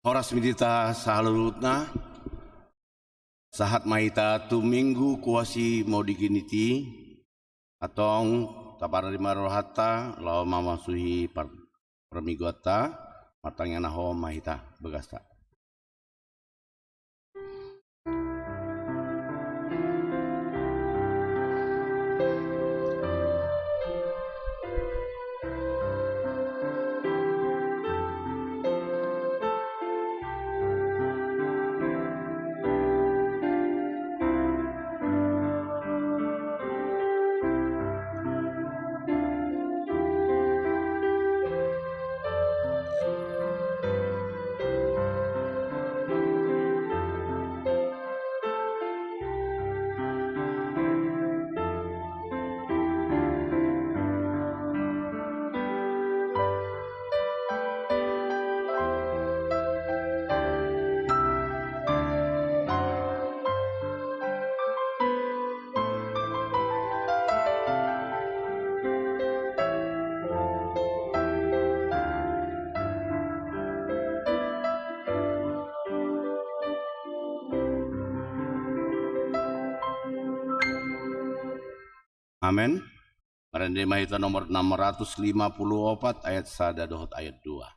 Horas midita sahalurutna sahat maita tu minggu kuasi mau diginiti atong tapara lima rohata lao mamasuhi permigota matangnya naho mahita begasta. Amin. Marende mahita nomor 654 ayat 1 dohot ayat 2.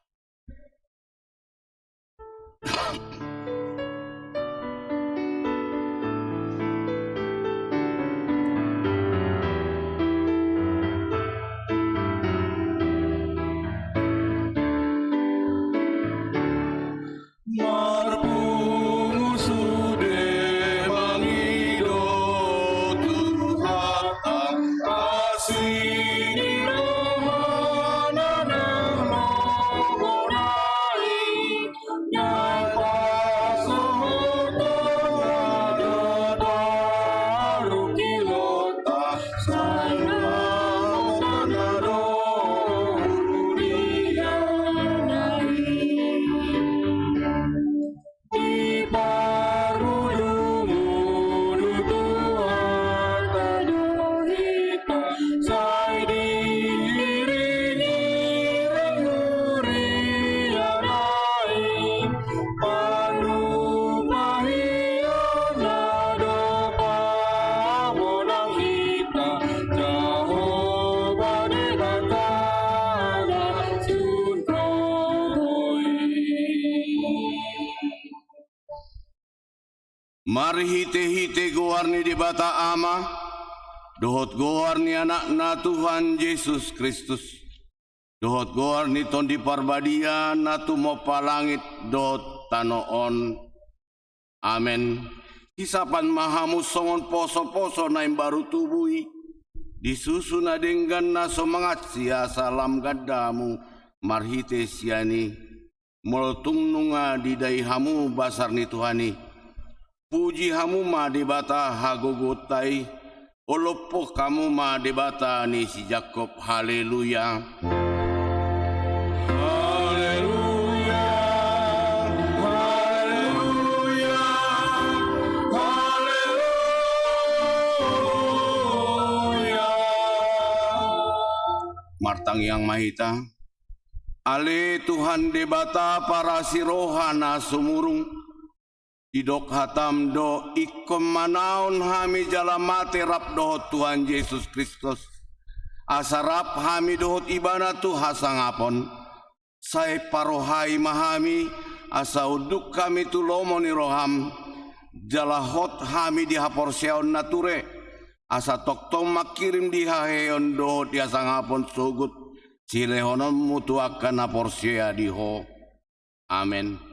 Mari hite-hite gowarni di bata ama, dohot gowarni anakna Tuhan Yesus Kristus. Dohot gowarni ton di parbadia natu mopa langit dohot tanoon. Amen. Hisapan mahamu songon poso-poso naim baru tubui. Disusun adenggan na semangat sia salam gadamu. Marhite siani. Molotung nunga didai hamu basar ni Tuhani. Puji hamu ma debata hagogotai, olopoh kamu ma debata ni si Jakob, haleluya. Haleluya, haleluya, haleluya. Martang yang mahita, ale Tuhan debata para sirohana sumurung, idok hatam do ikom manaon hami jalamate rap dohot Tuhan Yesus Kristus. Asarap hami dohot ibana tu hasangapon. Say parohai mahami asa uduk kami tu lomoni roham. Jalahot hami dihapor seon nature. Asa toktong makirim dihaheon dohot hasangapon sugut. Silehonon mutuakan apor sea diho. Amen.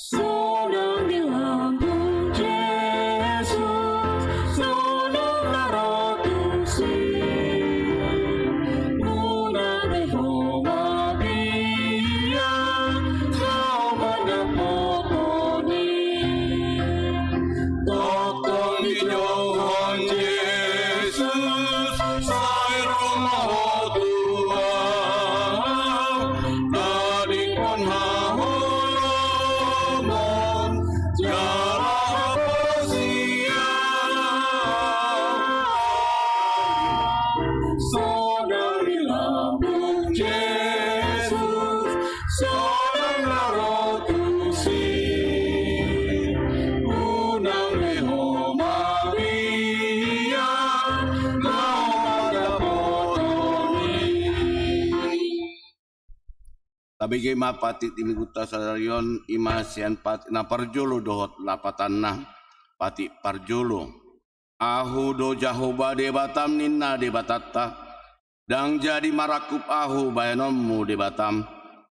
Sonang di lambung Yesus, sonang larotusi, muna Jehova biya, kau menepukuni. Tabigay mapati timiguta sa darion imasian pati na parjolo dohot lapatan na pati parjolo. Ahu do Jahoba de Batam ninna de Batatta. Dang jadi marakup ahu bayanommu de Batam.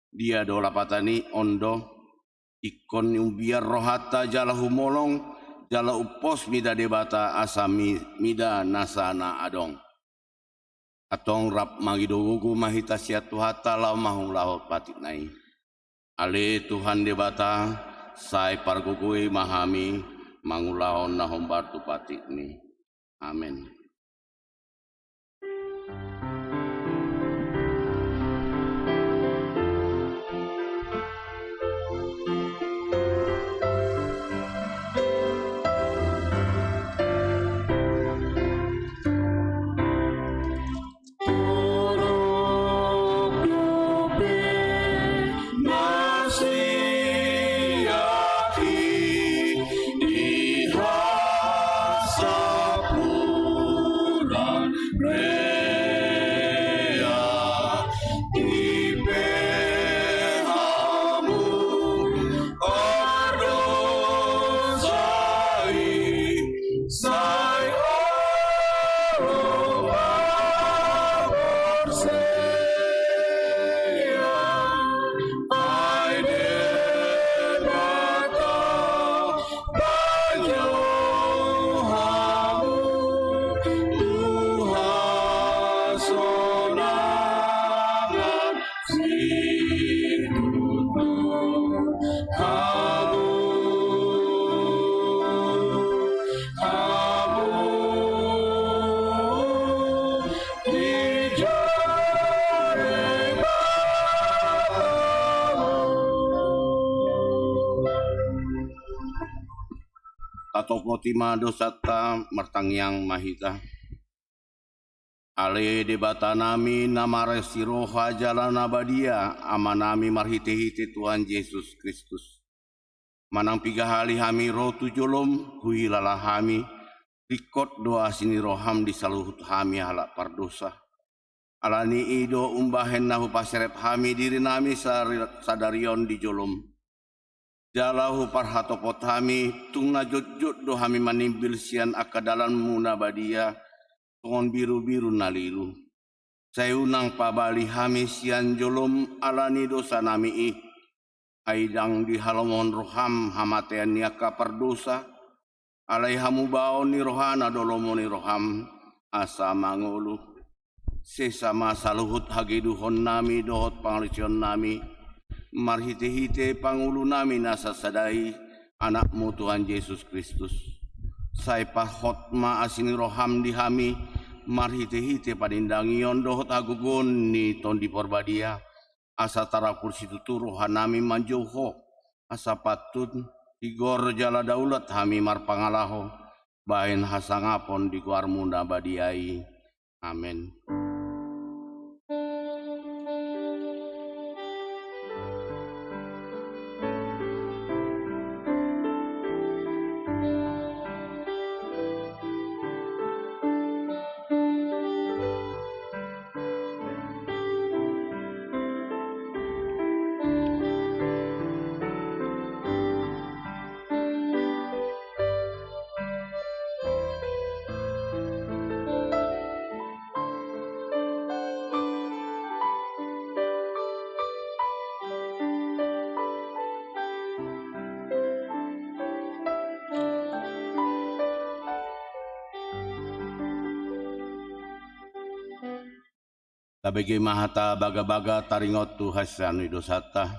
Dia do lapatani ondo. Ikon yung biar rohata jala humolong. Jala upos mida de bata asami mida nasana adong. Atong rap magidogugu mahita siat tuhata lau mahung lau patik nai. Ale Tuhan de bata sai pargugui mahami mangulahon na hombartu patik ni. Amin. Tokotima dosata martangyang mahita. Ale debata nami namare siroha jalana badia amanami marhite-hite Tuhan Yesus Kristus. Manang pigahali hami roh tujolom huilala hami rikot doa sini roham di saluhut hami halak pardosa. Alani ido umbahen nahu paserep hami diri nami sadarion di jolom. Jalahu parhatopot hami tungna jot-jot do hami manimbil sian akadalan muna badia tongon biru-biru nalilu. Sayunang pabali hami sian jolom alani dosa nami aidang di halomon roham hamatean niaka pardosa alai hamu baon ni rohana dolomoni roham asa mangulu sesama saluhut hagiduhon nami dohot panglicion nami marhite-hite pangulu nami nasa sadai anakmu Tuhan Yesus Kristus. Sai pahot ma asini roham di hami marhite-hite padindangion dohot agugun ni tondi porbadia asa tara kursi tutu rohanami manjauho asa patun igor jala daulat hami marpangalaho bahen hasangapon di kuarmunda badiai. Amin. Tabegi mahata baga-baga taringot tu hasan widosata.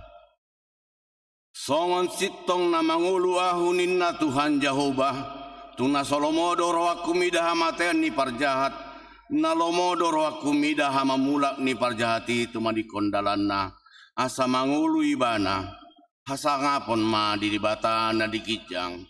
Songon sitong na mangulu ahunin na Tuhan Jahoba. Tuna solomodo rohaku midah amatean ni parjahat. Na lomodo rohaku midah mamulak ni parjahati tumadi kondalan na. Asa mangulu ibana. Hasangapon ma didibata na dikijang.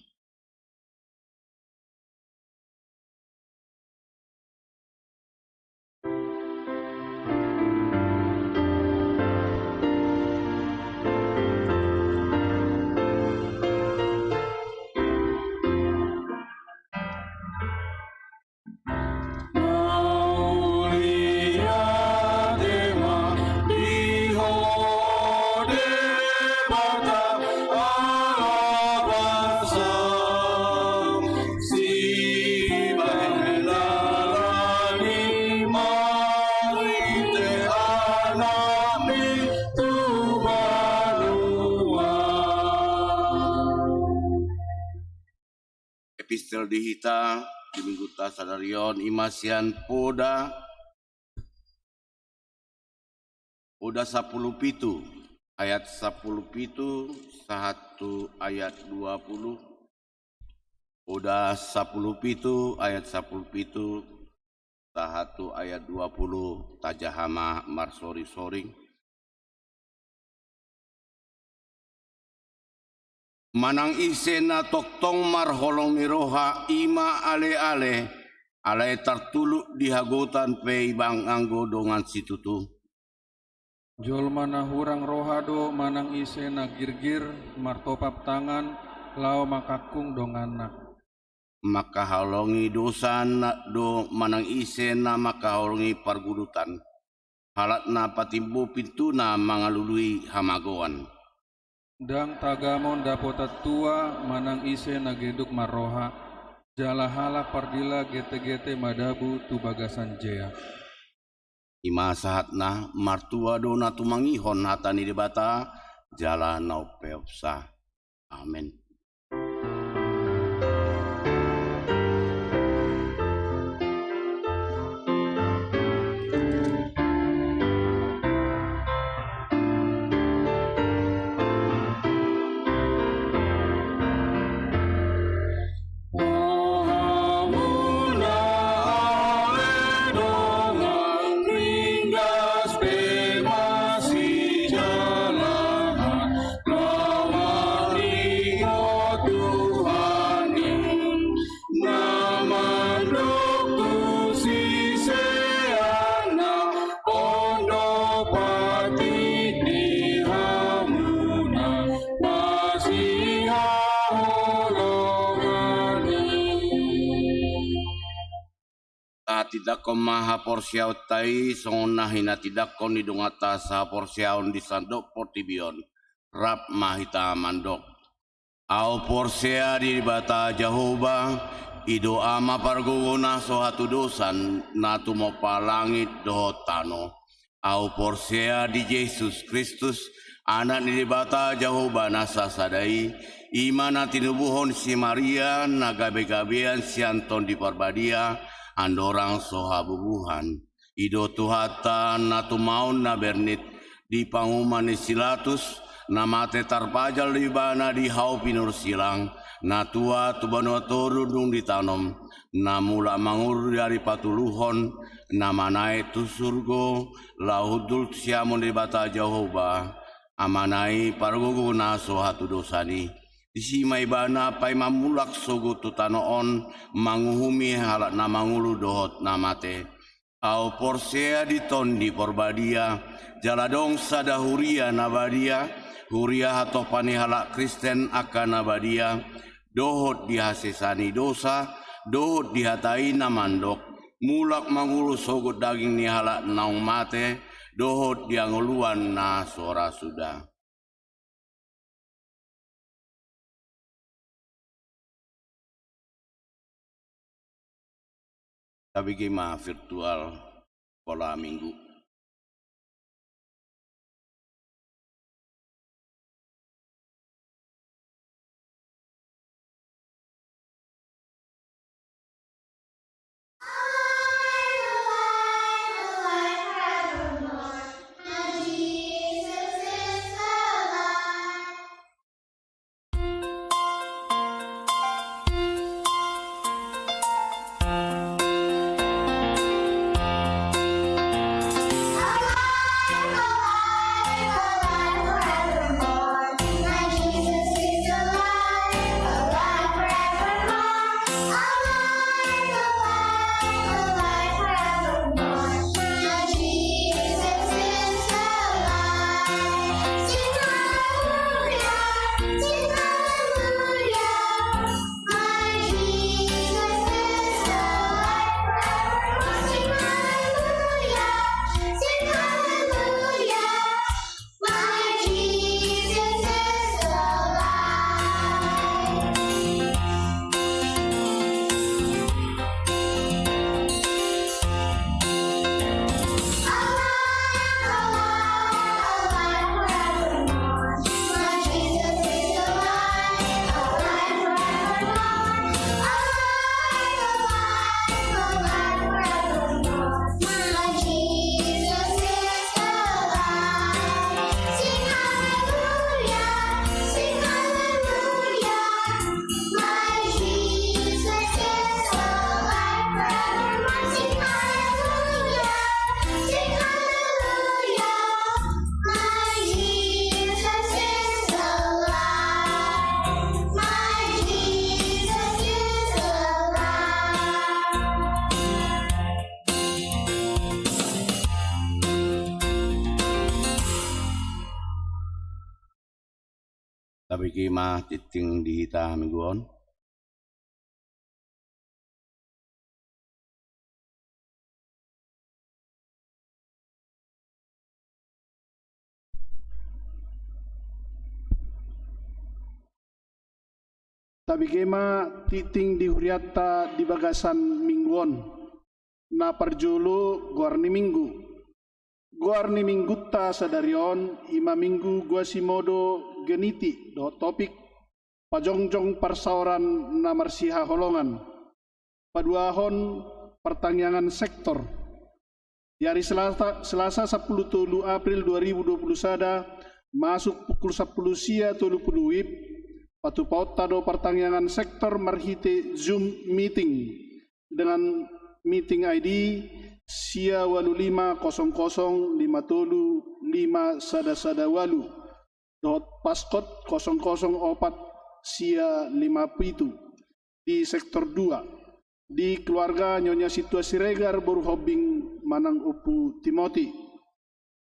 Injil dihita di minggu tasadarion imasian poda 10 ayat 10 satu ayat 20 Poda 10 ayat 10 satu ayat 20 tajahama marsori soring manang isena toktong marholong miroha ima ale-ale alai tertuluk dihagotan pe ibang anggo dongan situtu. Jol mana hurang rohado manang isena girgir martopap tangan lao makakung dongana. Maka halongi dosa do manang isena maka halongi pargudutan. Halatna patimbo pintuna mangalului hamagoan. Dang tagamon dapota tua manang isena geduk maroha. Jalahala pardila gete-gete madabu tu bagasan jea. Ima sahatna martua dona tumangihon hatani debata jala nau peopsa. Amin. Tidak ko maha porsiaw tay songona hina tidak ko ni dungata sa porsiaw di sandok portibion rap mahita mandok au porsia di bata Jehovah ido ama parguna so hatu dosan natu mo palangit do tano au porsia di Yesus Kristus anak di bata Jehovah nasa sadai imana tinubuhon si Maria nagabe-gabean si Anton di Parbadia andorang sohabubuhan ido tuhata natu maun na bernit di panguman silatus namate tarpajal di bana di hau pinur silang natua tubano turundung ditanom namula mangur dari patuluhon namanai tu surgo laudul siamon di bata Jehovah amanai parguguna sohatu dosani isi maibana pai mamulak sogo tutanoon manguhumi halak na mangulu dohot namate au porsea diton di porbadia jaladong sada huria nabadia huria hatopani halak Kristen akan nabadia dohot dihasesani dosa dohot dihatai namandok mulak mangulu sogo daging ni halak naung mate dohot dianguluan na sora sudah. Tapi gimana virtual pola minggu. Sabi kima titing dihita mingguon. Tabi kema titing di huriata di bagasan mingguon na parjulu guarni minggutta sadarion ima minggu gua simodo geniti do topik pajongjong parsauran na marsiha holongan paduahon pertangyangan sektor di hari Selasa 10 April 2020 sada masuk pukul 10 sia 30 wib patu pauta do pertangyangan sektor marhite Zoom meeting dengan meeting ID sia 850053 sada walu dot paskot 004 sia 57 di sektor 2 di keluarga Nyonya Situasi Regar Boru Hobing Manang Upu Timoti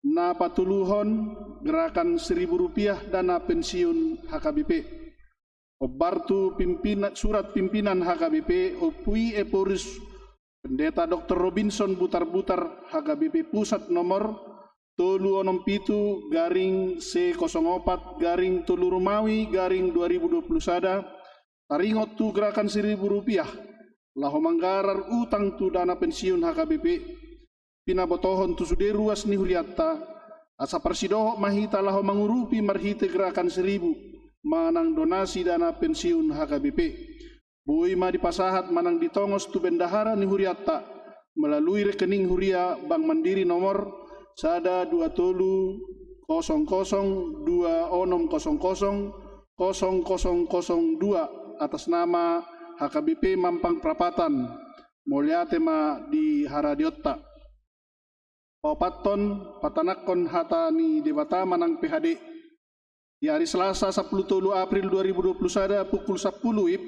na patuluhon gerakan Rp1.000 dana pensiun HKBP Obartu surat pimpinan HKBP Opui Eporus Pendeta Dr. Robinson Butar-Butar HKBP Pusat nomor 367 garing C04 garing Tolu Rumawi garing 2020 sada taringot tu gerakan Rp1.000 laho manggarar utang tu dana pensiun HKBP pinabotohon tu sude ruas ni huriatta asa persidoho mahita laho mangurupi marhite gerakan 1.000 manang donasi dana pensiun HKBP. Bui ma dipasahat manang ditongos tu bendahara ni huriatta melalui rekening Huria Bank Mandiri nomor sada 270020000002 atas nama HKBP Mampang Prapatan Mulyatema di Haradiotta. Papaton patanakon hatani debata manang PHD di hari Selasa 10 April 2020 sada pukul 10 wib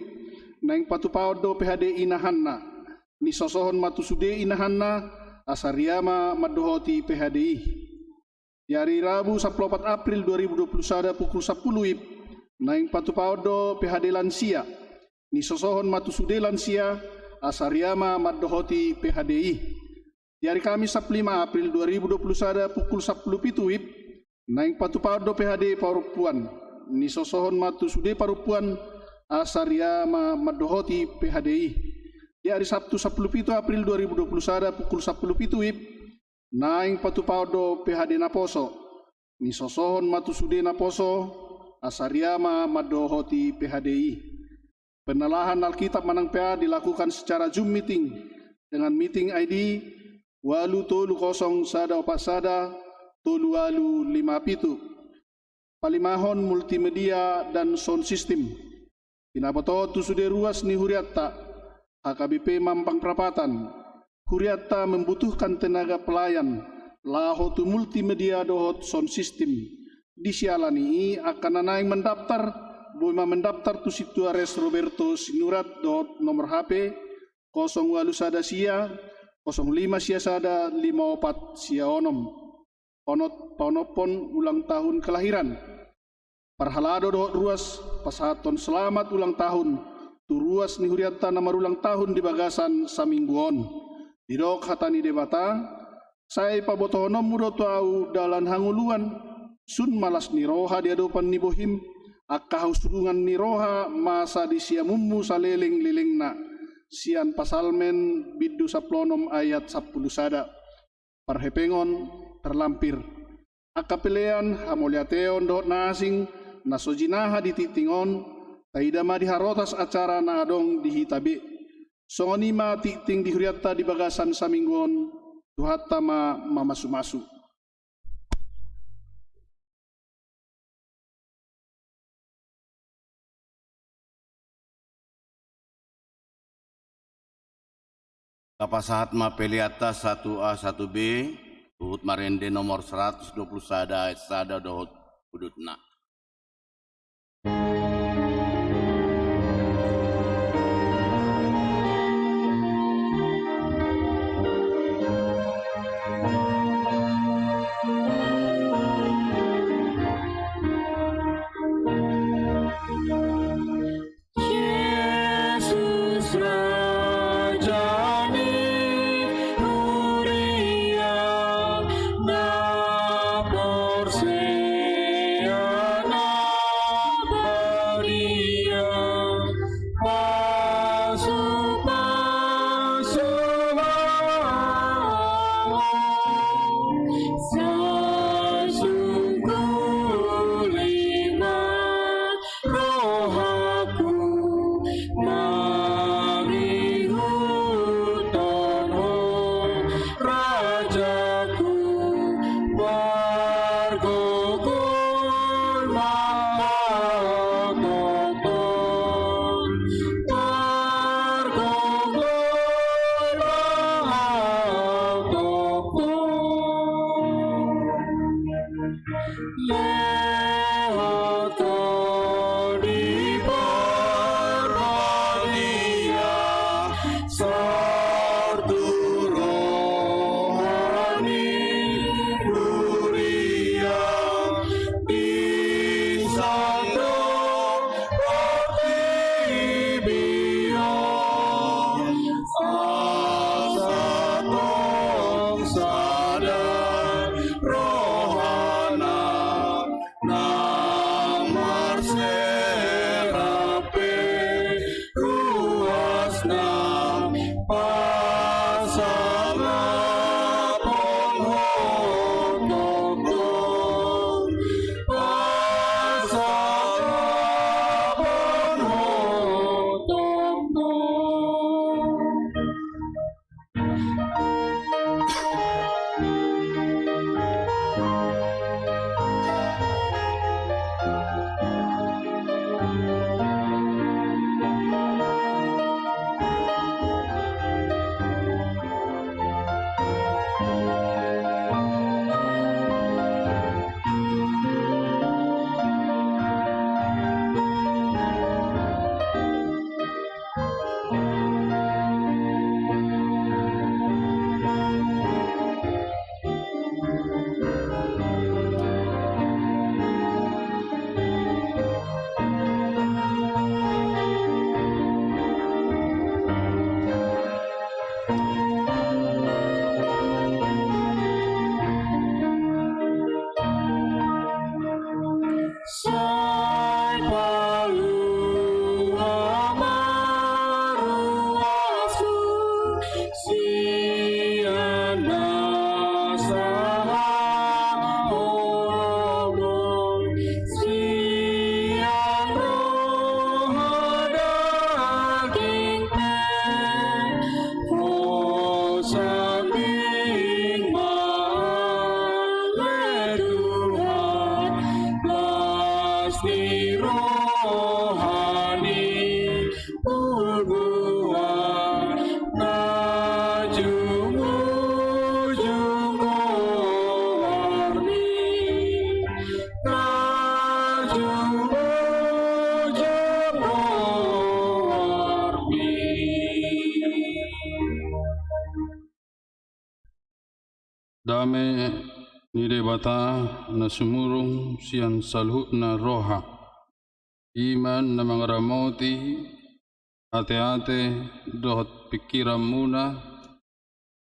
naing patupaudo PHD inahanna ni sosohon matusude inahanna asariama madohoti PHDI. Di hari Rabu 14 April 2020 sada pukul 10 wib naing patupaudo PHD lansia ni sosohon matusude lansia asariama madohoti PHDI. Di hari Kamis 5 April 2020 sada pukul 10 wib naing patupaudo PHD Parupuan ni sosohon matusude Parupuan asariama madohoti PHDI. Di hari Sabtu 17 April 2020 sada pukul 10 wib naing patupaudo PHD Naposo ni sosohon matusude Naposo asariama madohoti PHDI. Penelahan Alkitab Manang PA dilakukan secara Zoom meeting dengan meeting ID 830 sada 4 sada 3857 palimahon multimedia dan sound system. Pinaboto tu sude ruas ni huriatta HKBP Mampang Prapatan. Huriatta membutuhkan tenaga pelayan laho tu multimedia dohot sound system. Disialani akan naing mendaftar boima mendaftar tu Situares Roberto Sinurat dohot nomor HP 08 sada sia 05 sia sada 54 sia onom. Ponopon ulang tahun kelahiran. Parhalado dohot ruas pasaton selamat ulang tahun. Tu ruas ni huriatta namar ulang tahun di bagasan samingguon. Didok hatani debata. Saya pabotohonom mudo tau dalan hanguluan. Sun malas ni roha di adopan ni bohim. Akka hausurungan ni roha masa di siamummu saleleng-lelengna. Sian pasalmen biddu saplonom ayat 10 sada. Parhepengon terlampir. Akapelean hamoliateon dohot nasing nasojinaha di titingon taidama diharotas acara na adong dihitabe. Songonima titing di huriatta di bagasan saminggon tuhatta mamasu-masu. Kapasahat mapeliata 1A 1B Uhud Marende nomor 120 sada dohot udutna. Dame nire bata na sumurung sian salhut na roha iman na mangaramoti ate-ate dohot pikiran muna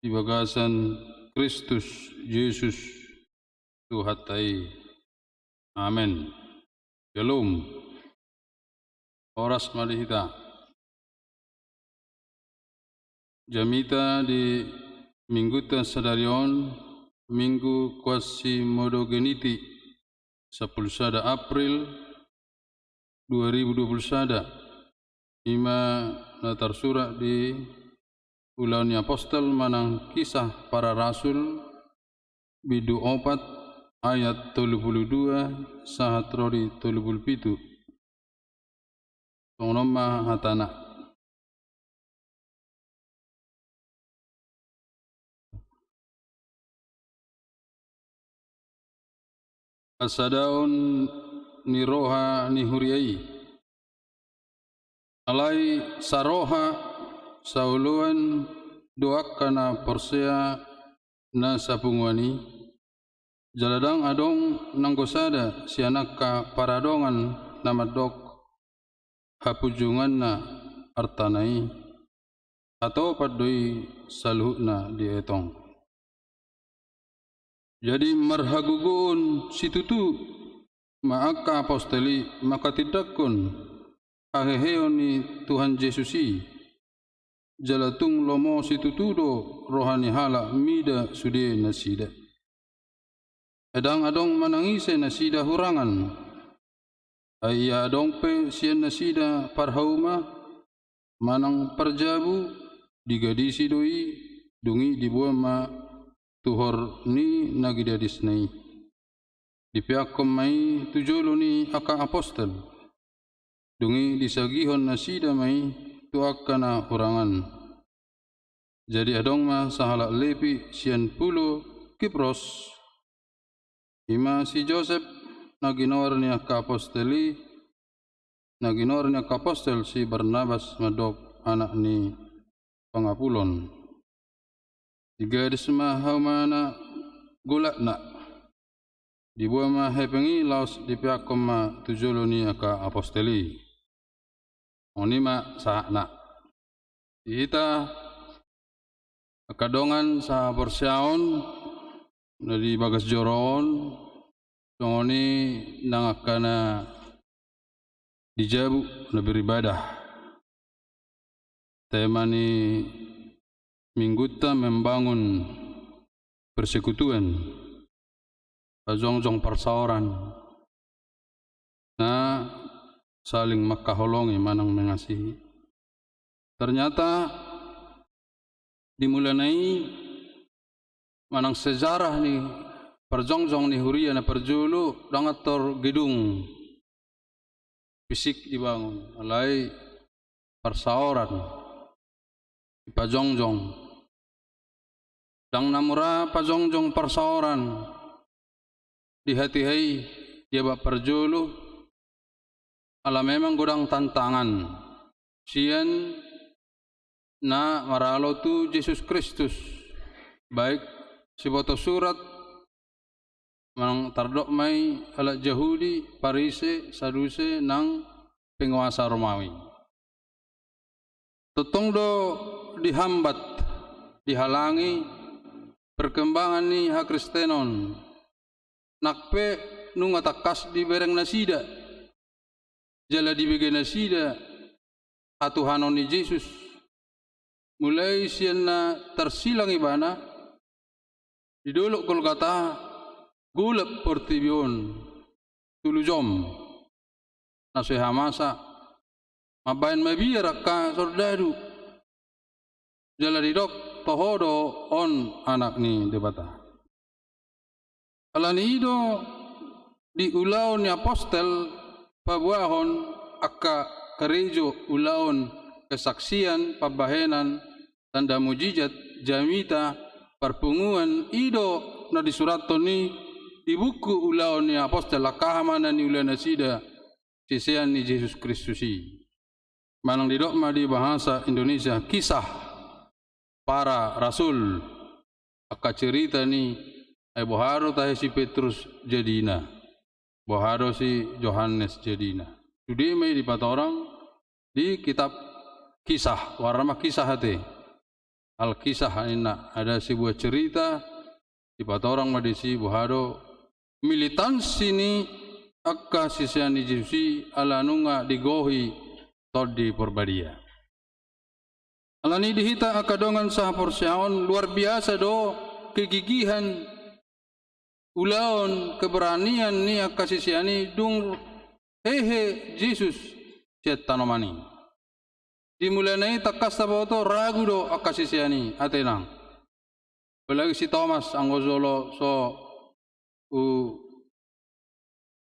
ibagasan Kristus Yesus Tuhatai. Amen. Shalom. Oras malihita. Jamita di Mingguta Sadarion Minggu Kuasi Modogeniti 10 April 2021 ima natar surat di Ulan Apostol manang kisah para rasul bidu 4 ayat 32 sahat rori 37 Tongnomma hatana asadaon ni roha ni huriai alai saroha sauluan doakana persea na sapungwani jaladang adong nanggosada sianaka paradongan namadok hapujungan na artanai atau padoi saluhna di etong. Jadi marhagugun situtu maaka apostoli maka tidakun aheheo ni Tuhan Yesusi jalatung lomo situtudo rohani hala mida sude nasida. Adang manangise nasida hurangan. Ayya adong pe sian nasida parhauma manang parjabu digadisi doi dungi dibuat ma tuhor ni nagidadis nai. Di pihak mai tujolo ni aka apostol. Dungi disagihon nasida mai tu akana hurangan. Jadi adong ma sahala lepi sian pulo Kipros. Ima si Joseph naginor ni aka apostoli. Naginor ni aka apostol si Barnabas madok anak ni Pangapulon. Digadis ma haumana gulak nak. Dibuat ma hepengi laos di pihak ma tujolo ni aka apostoli. Oni ma sa nak. Kita kadongan sa persiaon dari bagas joron. Oni nangakana dijabu na beribadah. Tema ni mingguta membangun persekutuan, pazongjong persauran, na saling makaholongi manang mengasihi. Ternyata dimulanai manang sejarah ni perjongjong ni huria na perjulu dangator gedung fisik dibangun, alai persauran pajongjong. Dang namura pajongjong persauran di hati-hati dia bak perjulu ala memang godang tantangan sian na maralo tu Yesus Kristus baik siboto surat mang tardok mai ala Yahudi Parise Saduse nang penguasa Romawi totong do dihambat dihalangi perkembangan ni hak Kristenon nakpe nunga takas di bereng nasida jala di bege nasida atuhanon ni Yesus mulai sian na tersilang ibana di dolok Golgata gulap portibion tulujom naseha masa mabain mabiar ka sordadu jala di dok tohodo on anak ni debata. Alani ido di ulaon ni apostel pabuahon akka kerejo ulaon kesaksian pabahenan tanda mujizat jamita perpunguan ido na disuraton ni di buku ulaon ni apostel akahamana ni ulana sida sisian ni Yesus Kristusi. Manang didok ma di bahasa Indonesia kisah para rasul aka cerita ni ay boharo tahe si Petrus jadina boharo si Yohanes jadina sudah may di patorang di kitab kisah warna kisah hati al kisah ina ada sebuah cerita di patorang madisi boharo militansi ni aka sisiani Yesusi ala nunga digohi todi porbadia. Alani dihita akadongan sah porsiaon luar biasa do kegigihan ulaon keberanian ni akasisiani dung hehe Yesus cet tanomani dimulai takas taboto ragu do akasisiani atenang apalagi si Thomas anggozolo so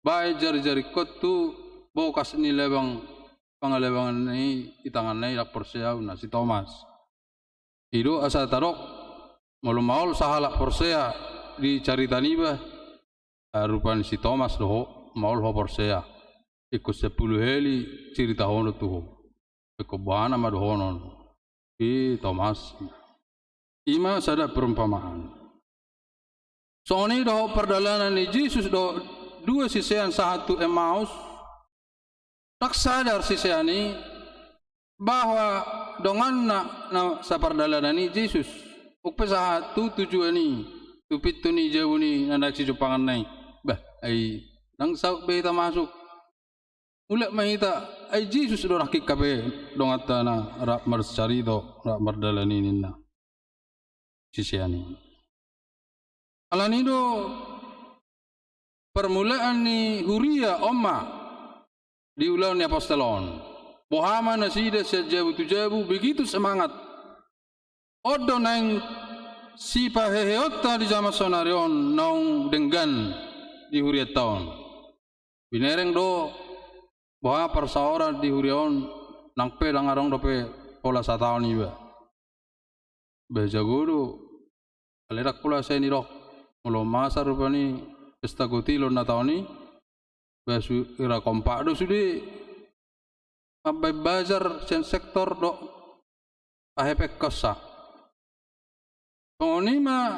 bae jari-jari kot tu bokas ni lebang pangalebangan ni itangan ni lapor siaw na si Thomas. Ido asa tarok maul sahala porsea di carita niba rupan si Thomas doho maul ho porsea ikut 10 heli cerita hono tuh ikut bahana madu honon i Thomas ima sada perumpamaan. Soalnya doho perdalanan ni Yesus do dua sisian satu Emmaus tak sadar sisiani bahwa dongan na sa pardalanan ni Jesus. Ukpe sa tu tujuan ni tupit tu ni jauh ni nanak si Jepangan nai. Bah ay nang sauk be ta masuk. Ulak mahita ay Jesus do rakik kabe dongata na rak marsari do rak mardalani ninna. Sisiani. Alani do permulaan ni huria omma di ulang ni apostolon. Bohama nasida sejabu tujabu begitu semangat. Odo nang si paheheota di zaman sonarion naung denggan di huria tahun. Binereng do boha persaora di hurion nang pe lang arong do pe pola satahun iba. Bejago do alerak pula saya ni rok. Mulo masa rupani pesta gotilo na tahun ni. Basu ira kompak do sudi abai bazar sen sektor do ahepek kosa. Pengoni ma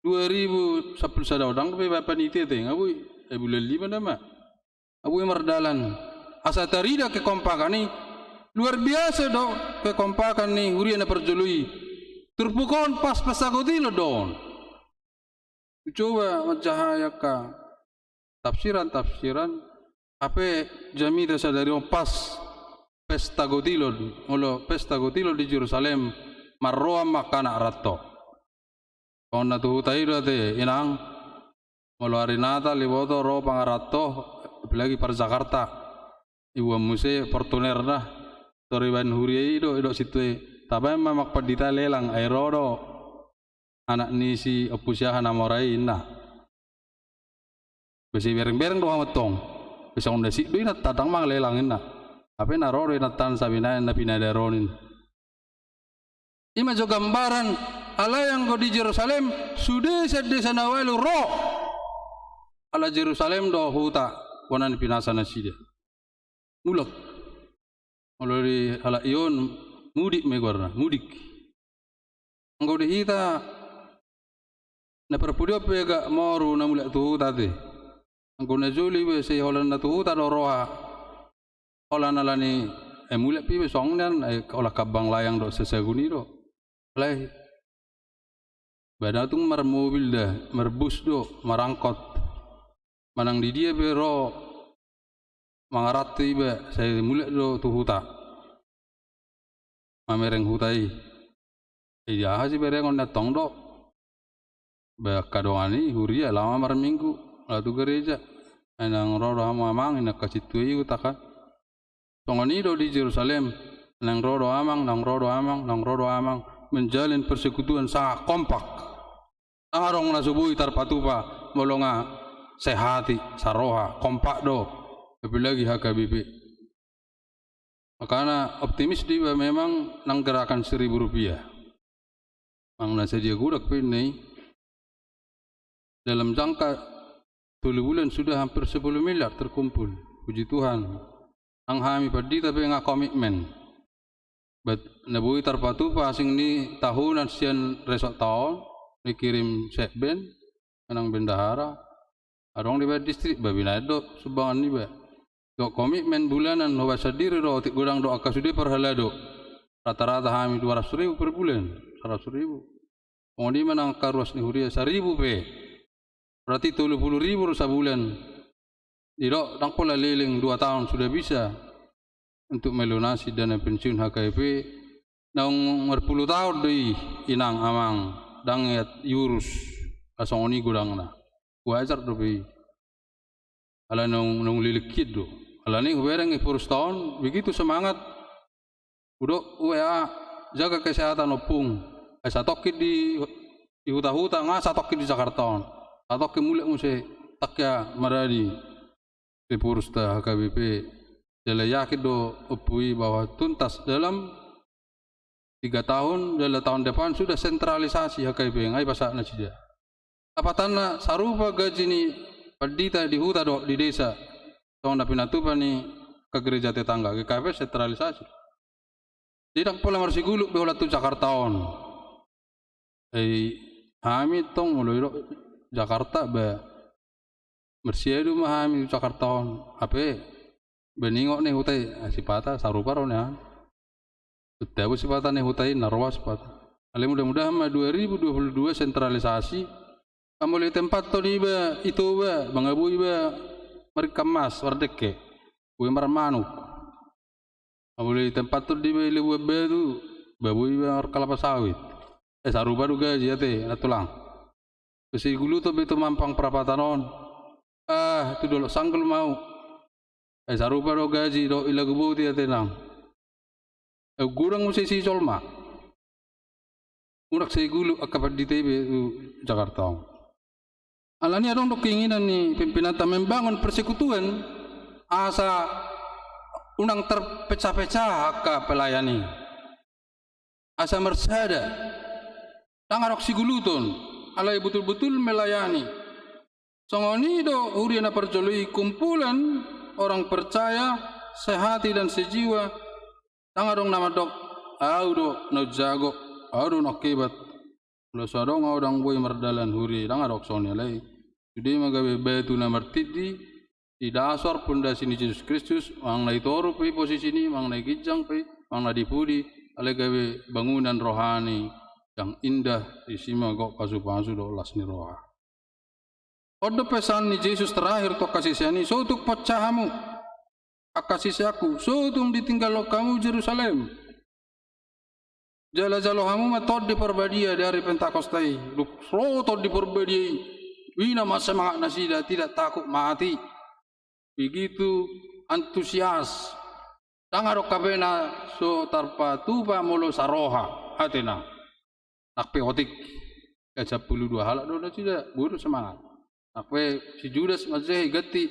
2010 sadang tapi bapak niti te ngabui bulan 5 nama. Abui merdalan asa tarida kekompakan ni luar biasa do kekompakan ni huriana perjului. Terpukon pas pasagotilo don. Coba macahaya ka tafsiran apa jami desa dari pas pesta gotilo di Jerusalem marroa makana ratto kona tu tairo te inang molo hari Natal liboto ro pangaratto apalagi per Jakarta ibu muse portuner dah toriban huriai do situ tapi mamak padita lelang aerodo anak nisi opusyahan amorai inna besi bereng-bereng do hametong bisa undasi do ina tatang mang lelangin na apa naro do ina tan sabina na pinadaronin ima jo gambaran ala yang go di Jerusalem sudah desa nawalu ro ala Jerusalem do huta wanan pinasana sida mulak olori ala ion mudik megorna mudik nggo di hita na perpudio pega moru na mulak tu tadi angko na juli we say holan na tuhuta do roha holan alani mulak pi we songnan olah kabang layang do sesaguni do lay badatung mar mobil dah merbus do marangkot manang di dia be ro mangarati be say mulak do tuhuta mamereng hutai iya haji bereng on datong do be kadongani huria lama mar minggu latu gereja nang rodo amang ina kasitui utaka tongoni do di Jerusalem nang rodo amang menjalin persekutuan sangat kompak arong na subuhi tarpatupa molonga sehati saroha kompak do apalagi HKBP makana optimis dia memang nang gerakan Rp1.000 mang nasa dia gudak pinai dalam jangka 2 bulan sudah hampir 10 miliar terkumpul. Puji Tuhan. Ang hami padi tapi nga komitmen. But nabui tarpatu pasing ni tahunan sian resok tahun dikirim sekben anang bendahara. Arong di distrik babinado subangan ni ba. Do komitmen bulanan no basadiri do tik gudang do akasudi perhalado. Rata-rata hami 200.000 per bulan. 100.000. Pengodi manang karuas ni huria 1.000 pe. Berarti 30.000 sebulan. Tidak nang pola leleng 2 tahun sudah bisa untuk melunasi dana pensiun HKP. Nang 10 tahun doi inang amang danget yurus asongoni gudangna. Wajar dobi. Ala nang lilikid do. Ala ni bereng purus tahun begitu semangat. Udok WA jaga kesehatan opung. Satokid di huta-huta satokid di Jakarta. Atau kemulak muse takya maradi purus ta HKBP jala yakin do opui bahwa tuntas dalam 3 tahun dalam tahun depan sudah sentralisasi HKBP ngai pasak na sida apa tanah sarupa gaji ni padita di huta do di desa tahun pinatupan ni ke gereja tetangga GKP sentralisasi tidak pola marsiguluk behola tu Jakarta on Hamid tong mulai Jakarta ba Mersiedu mahami Jakarta on apa beningok nih hutai sipata sarupa ron ya Setiap sifatan hutai narwas pat. Ale mudah-mudahan 2022 sentralisasi. Kamu lihat tempat to di ba itu ba bangabui ba mereka mas wardeke. Bui marmanu. Kamu lihat tempat to di ba lebu ba tu babui ba kelapa sawit. Saruba duga jate atulang. Besi gulu to beto mampang perapatanon. Itu dulu sanggul mau. Saruba do gaji do ilagu buti atenang. Gurang musisi solma. Urak saya gulu akapat di TB itu Jakarta. Alani adong do keinginan ni pimpinan membangun persekutuan asa unang terpecah-pecah ka pelayani. Asa mersada. Tangarok si guluton. Alai betul-betul melayani. Songoni do huriana perjolui kumpulan orang percaya sehati dan sejiwa. Tangarong nama dok au do no jago au do no kebat. Lo sadong au dang boy merdalan huri tangarok soni alai. Jadi magabe batu nomor tidi di dasar pondasi ni Yesus Kristus mang nai toru pe posisi ni mang nai gijang pe mang nai dipudi alai gawe bangunan rohani yang indah di sima kok pasu-pasu do lasni roha. Odo pesan ni Yesus terakhir to kasih siani so untuk pecahamu akasih aku so tung ditinggal lo kamu Jerusalem. Jala-jalo hamu matod di perbadia dari Pentakostai. Duk so tod di perbadia. Wina masa semangat nasida tidak takut mati. Begitu antusias. Tangarok kabena so tarpa tuba mulu saroha hatena. Nakpe otik kaca 12 halak do tidak buru semangat. Nakpe si Judas mazeh gati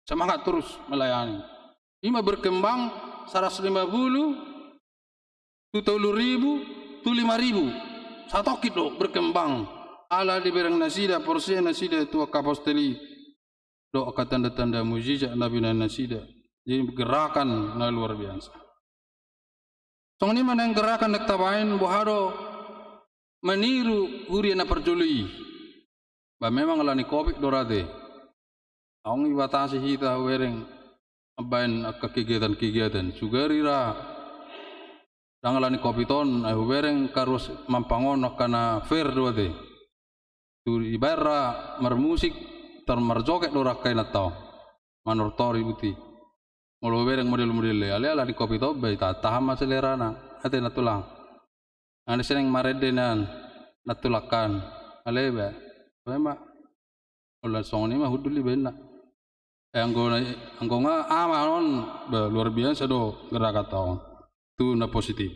semangat terus melayani. Ima berkembang 150 tu 10.000 tu 5.000 satokit do berkembang ala di berang nasida porsi nasida tu apostoli do tanda-tanda mujizat nabi dan nasida. Jadi gerakan na luar biasa. Song ni mana gerakan nak tabain boharo meniru huriana perjului. Ba memang alani covid dorade. Aung ibatasi hita wereng abain kegiatan-kegiatan sugarira dangalani kopiton wereng karus mampangon kana fair dorade. Tu ibarra mermusik termerjoket dorak kain atau manortori buti. Mulu wereng model-model ale alani kopito bay taham selerana ate natulang. Ane seneng maredenan natulakan ale ba. Memang ulah song ni mah huduli benak. Anggo nga amanon luar biasa do gerak taon. Tu na positif.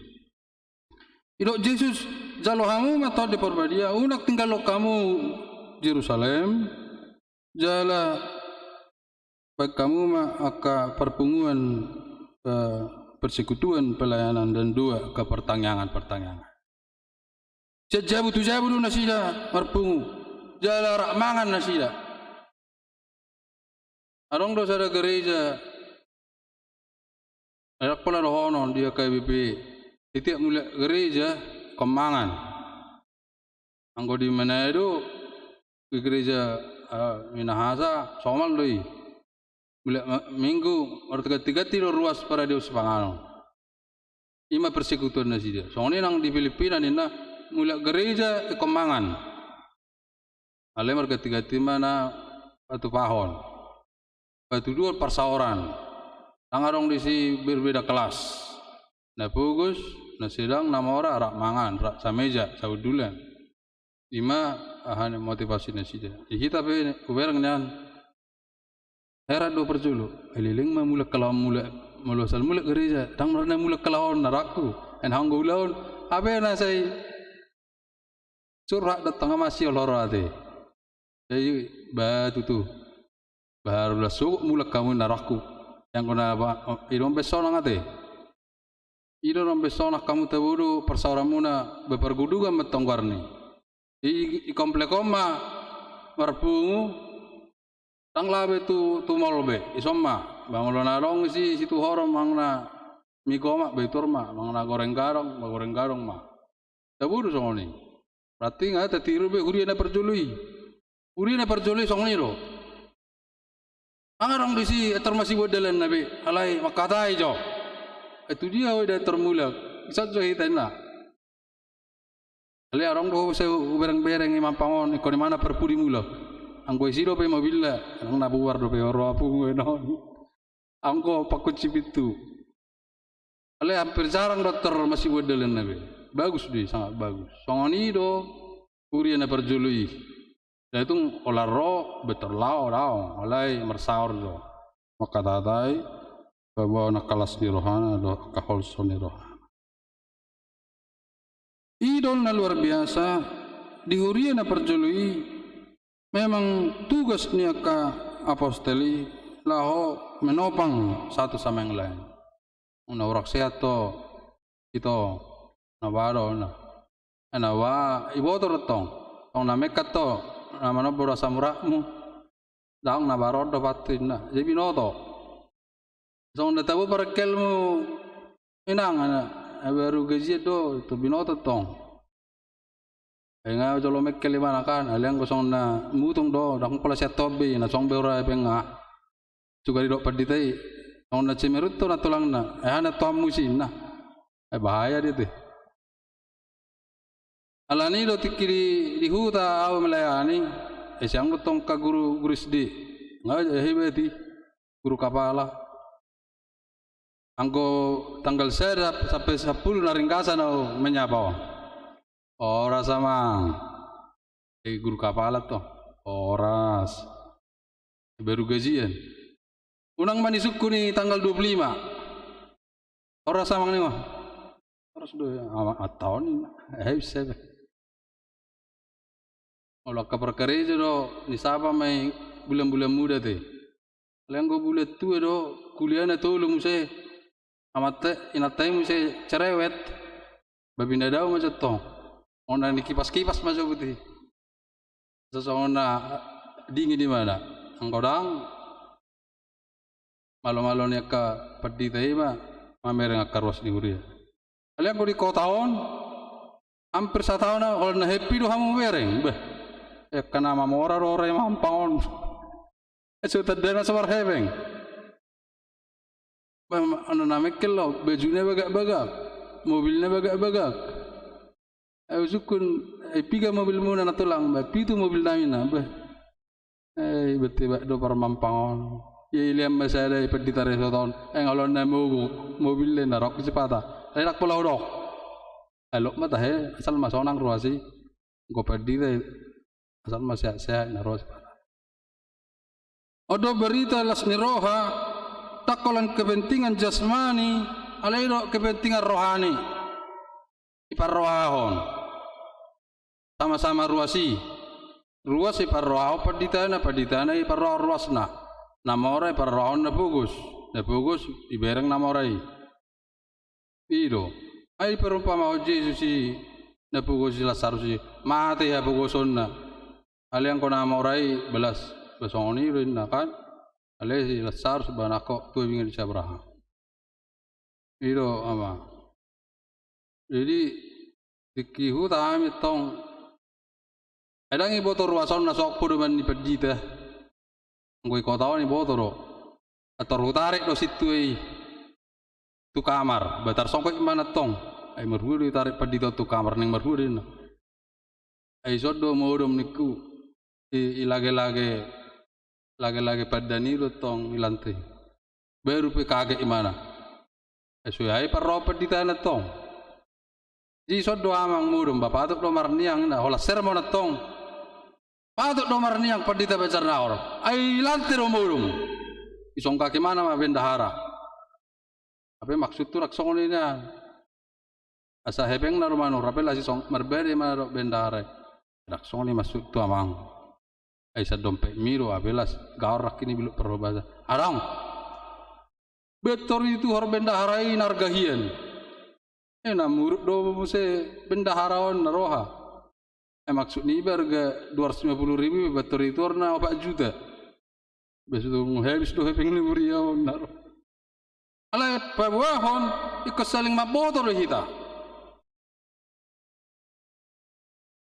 Idok Yesus jalo hamu matau di perbadia unak tinggal lo kamu Jerusalem jala baik kamu mah aka perpunguan persekutuan pelayanan dan dua ke pertanyaan. Jabu dulu nasida marpungu jala rakmangan nasida. Arong dosa ada gereja. Ada kepala rohonon dia KBP. Setiap mulai gereja kemangan. Anggo di mana itu di gereja Minahasa somal doi. Mulai minggu tiga ruas para Deus pangano. Ima persekutuan nasi dia. Soalnya nang di Filipina nina mulai gereja kemangan. Ale marga tiga mana batu pahon. Batu dua persauran. Tangarong di si berbeda kelas. Nah bagus, nah sedang nama orang rak mangan, rak sameja, saudulan. Ima ahan motivasi nasi dia. Kita be uberang nyan. Herat do perjulu. Eliling mah mula kalau mula sal mula gereja. Tang mana mula kalau naraku. En hanggo ulaun. Abe na say curhat datang masih loro ade. Jadi batu tu. Baru lah suku mula kamu naraku. Yang kena apa? Idom besona ngate. Idom besona kamu teburu persauramuna bepergudugan metonggarni. I komplekoma marpungu tang labe tu molbe isomma bangolo narong si situ horom mangna migoma beturma mangna goreng garong ma. Teburu songoni. Berarti ngate tiru be huriana perjului. Huriana perjului songoni lo. Angarong di si termasih bodelan nabi alai makatai jo itu dia udah termulak. Isat so hitain lah. Ale orang do se bereng-bereng imam pangon ikon mana perpudi mulak. Anggo isido pe mobil lah, ang nabuar do pe oro apu non. Anggo pakut cipitu. Ale hampir jarang dokter masih wedelan nabe. Bagus deh, sangat bagus. Songoni do urian perjului. Dan itu olah roh betul lau, oleh mersaur do. Maka tatai bahwa nak kelas di rohana do kahol soni rohana. Idol na luar biasa di hurian perjului memang tugas niya ka apostoli laho menopang satu sama yang lain. Una urak sehat to ito nabaro na wa ibotor tong na mekat to na manobora samurakmu daong nabaro do patin na jadi noto song na tabo parakelmu inang ana baru gaji do to binoto tong ay nga jolo mekkel mana kan aliang ko song na mutung do dakong pala siya tobe na song beura penga juga di dok paditai song na cimerut to na tulang na ay hana to musin na ay bahaya dito alani do tikiri di huta aw melayani ay siyang tong ka guru SD nga hebeti guru kapala anggo tanggal serap sampai 10 na ringkasan o menyapa oras sama guru kapala to oras baru gajian unang manisukku ni tanggal 25 oras sama ni mah oras do atau ni sebe olah kaperkareja do ni sapa mai bulan-bulan muda teh lenggo bulan tua do kuliah na tolong saya amate inatai muse cerewet babinda daw macam to ona ni kipas-kipas macam putih sesona dingin di mana angkodang malu-malu ni ka pedi tai ma mamereng akarwas di huria alian ko di tahun hampir 1 tahun na kalau na happy do hamu bereng beh kana mamora rore mampangon eso tadena sabar hebeng ano namek kelo bajunya bagak-bagak mobilnya bagak-bagak ayo sukun piga mobil muna na tulang ba pitu mobil namin na ba beti ba do para mampangon iliam masada ipeditare so taon ngalon na mobil le na rok cepata enak pulau dok alok mata he asal masonang ruasi go pedite asal masih sehat na ruasi odo berita las ni roha takolan kepentingan jasmani alairo kepentingan rohani iparrohahon sama-sama ruasi iparrohaho paditana iparroh ruasna namora iparrohon na bugus ibereng namorai ido ay perumpama o Jesus si na bugus sila sarusi mati ya buguson na aliang ko namorai belas besoni rin na kan alesi lasar sebanako tu ingin disabraha itu ama jadi dikihu tahami tong edang ibu toru wason nasok pudu man dipedita ngoi kota ni botoro atau rutarik do situ tu kamar batar songkok mana tong ay merhuri tarik pedita tu kamar neng merhuri na ay sodo modom niku lagi pada ni tong ilantai baru pe kage imana esu ai parropa di tanah tong ji sodo amang mudum bapak atuk domar niang na hola sermon tong patuk domar niang padita becar naor ai ilantai ro mudum isong kaki mana ma bendahara apa maksud tu rak song ni na asa hebeng na rumano rapela si song merbede ma bendahara rak song ni masuk tu amang ay sa dompet miro abelas garak ini belum perlu bahasa arang betor itu har bendaharai nargahian na murut do muse bendaharaon naroha maksud ni berga 250.000 betor itu na 4 juta besu habis do hepeng liburiaon naro ala pabahon ikasaling mabotor hita.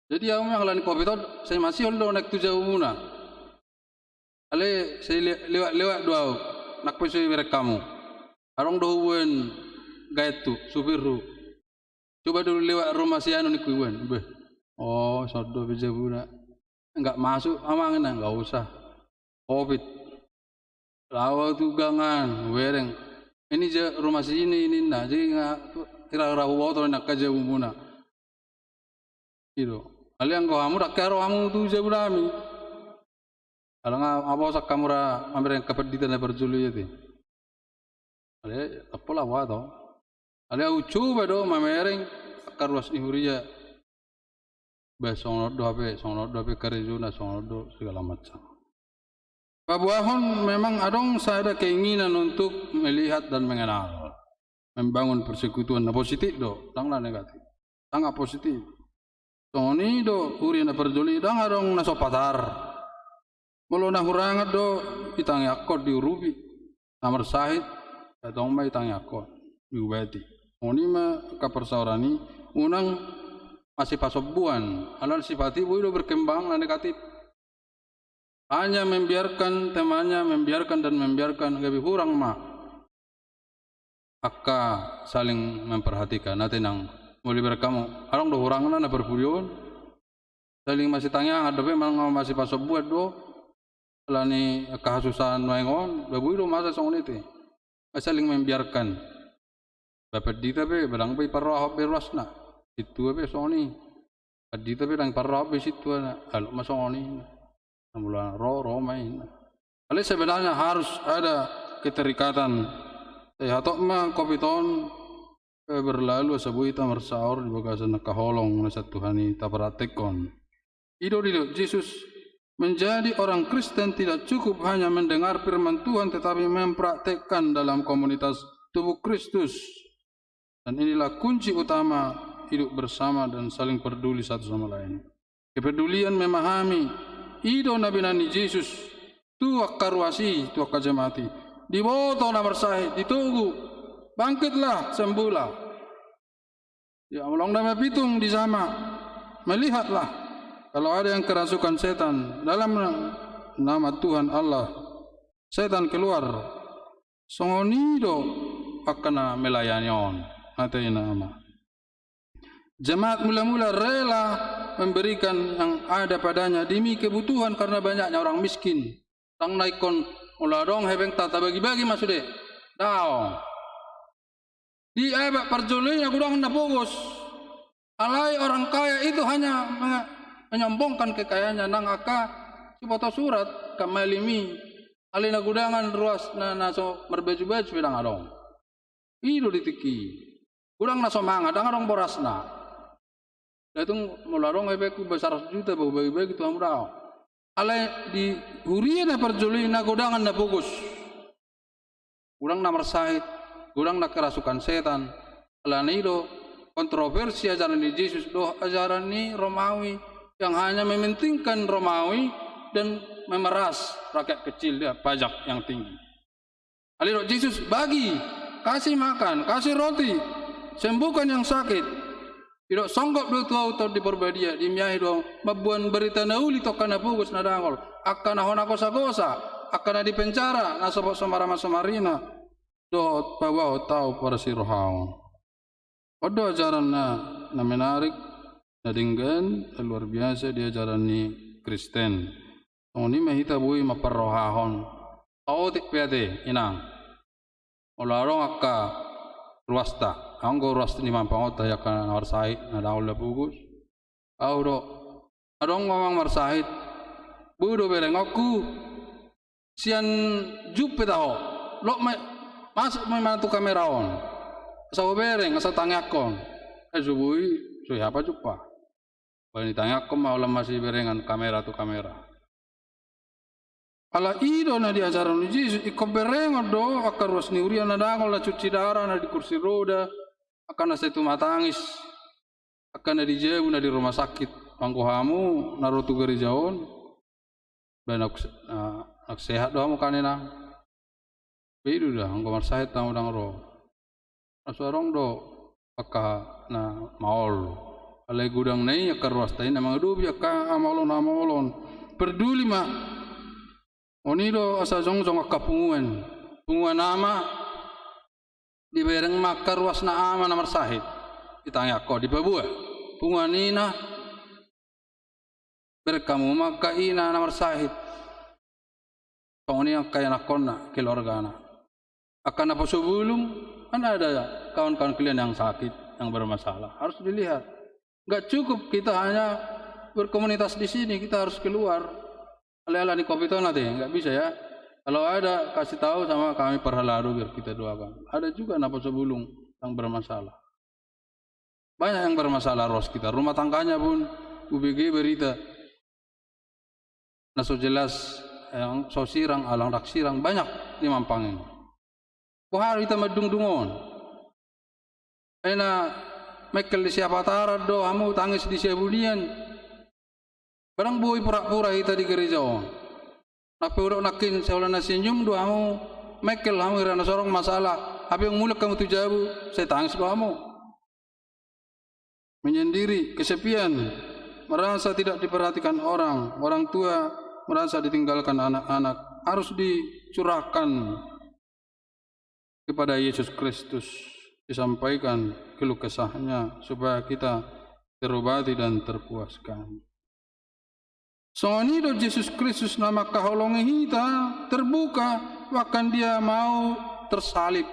Jadi aku yang lain kopi tu, saya masih holdo nak tu jauh muna. Ale saya lewat dua nak pergi mereka kamu. Arong dohuan gaitu supir ru. Coba dulu lewat rumah si anu ni kuiwan. Oh, sodo bija budak. Enggak masuk amang enggak usah. Covid. Lawa tu gangan, wereng. Ini je rumah si ini nah. Jadi enggak kira-kira huwa nak kerja umuna. Itu. Aliang kau kamu dak karo kamu tu je budami. Kalau nggak apa sak kamu ra ambil yang kepeditan lebar julu ya ti. Ale apa lah wato. Ale ucu bedo mamereng karuas ni huria. Besong do ape karejuna song segala macam. Pabuahon memang adong saya ada keinginan untuk melihat dan mengenal, membangun persekutuan positif do, tanglah negatif, sangat positif. Soni do huria na perjuli dang adong nasopatar. Mulu na hurangat do itang yakot diurubi namar sahid atau mai itang yakot diubati. Oni ma kapersaurani unang masih pasobuan alal sifati do berkembang na negatif. Hanya membiarkan temannya membiarkan gabi hurang ma akka saling memperhatikan nanti nang boleh berkamu arang do hurang na berpurion saling masih tanya ada memang masih pasobuat do lani kehasusan maingon babu itu masa song nete saling membiarkan dapat di tapi barang bai parah berwasna itu abe soni di tapi dang parah be situ na kalau masoni mula ro main ale sebenarnya harus ada keterikatan hatok ma kopiton berlalu sebuah tamar saur di bagasan kaholong nasa Tuhani taparatekon ido Yesus. Menjadi orang Kristen tidak cukup hanya mendengar firman Tuhan tetapi mempraktekkan dalam komunitas tubuh Kristus. Dan inilah kunci utama hidup bersama dan saling peduli satu sama lain. Kepedulian memahami ido Nabi Nani Yesus tu akaruasi tu akajamati. Diboto na bersahid ditunggu bangkitlah sembuhlah. Ya Allah nama pitung di sama melihatlah. Kalau ada yang kerasukan setan dalam nama Tuhan Allah, setan keluar. Songonido akan melayani on. Atau nama. Jemaat mula-mula rela memberikan yang ada padanya demi kebutuhan karena banyaknya orang miskin. Tang naikon uladong hebeng tata bagi-bagi masude. Dao. Di abak perjulinya kurang na fokus. Alai orang kaya itu hanya menyombongkan kekayaannya nang aka sipoto surat kamalimi alina gudangan ruas na naso merbaju-baju bilang adong ido ditiki gudang naso manga dang adong borasna datung mularong ebeku besar juta bagi-bagi tu amrao alai di huria na perjuli na gudangan na pugus gudang na mersahid gudang na kerasukan setan alana ido kontroversi ajaran di Yesus doh ajaran ni Romawi yang hanya mementingkan Romawi dan memeras rakyat kecil dia pajak yang tinggi. Aliro Yesus bagi, kasih makan, kasih roti, sembuhkan yang sakit. Tidak songgok do tuau tau di perbadia di miahi do mabuan berita nauli tokana pugus na dangol akan hona kosa-kosa akan di penjara na sopo somarama-somarina do bawa tau para sirohao. Odo ajaran na menarik nadinggan luar biasa dia jalani Kristen. Oni mahita bui maparrohahon. Autik piade inang. Olarong akka ruasta. Anggo ruasta ni mampangota ya kan marsahid na daul pugus. Audo adong ngomong marsahid. Budo bereng aku sian jupe taho. Lok masuk mantu kameraon. Asa bereng asa tangakon. Zubui siapa jupa? Kalau ditanya aku mau masih berengan kamera tu kamera. Ala ido na diajaran Yesus ikut berengan do akan ruas niuria na dangol na cuci darah na di kursi roda akan na setu matangis akan na di jauh na di rumah sakit pangkohamu narutu gerijaon benak sehat do kamu kanena begitu dah angko marsahet tamu dang ro asorong do akka na maol alai gudang nai akar ruastai nama dubi akka amalon peduli ma onido asa jong akka punguan nama di bereng maka ruas na ama namar sahid ditanya ko di babua punganina berkamu maka ina namar sahid pangoni kaya nakona keluarga akan apa sebelum kan ada kawan-kawan kalian yang sakit yang bermasalah harus dilihat. Enggak cukup kita hanya berkomunitas di sini, kita harus keluar. Ala-ala di COVID nanti enggak bisa ya. Kalau ada kasih tahu sama kami perhaladu biar kita doakan. Ada juga napa sebelum yang bermasalah. Banyak yang bermasalah ros kita. Rumah tangganya pun UBG berita. Naso jelas yang sosirang alang daksirang banyak di Mampang ini. Kuhari kita madung-dungon. Ena mekel di siapa tarat do hamu tangis di siabunian. Barang boy pura-pura kita di gereja on. Nape udah nakin seolah senyum do hamu mekel hamu irana sorong masalah. Apa yang mulak kamu tu jabu saya tangis kamu. Menyendiri, kesepian, merasa tidak diperhatikan orang tua merasa ditinggalkan anak-anak harus dicurahkan kepada Yesus Kristus, disampaikan keluh kesahnya supaya kita terobati dan terpuaskan. Soalnya Yesus Kristus nama kaholongi kita terbuka, bahkan dia mau tersalib.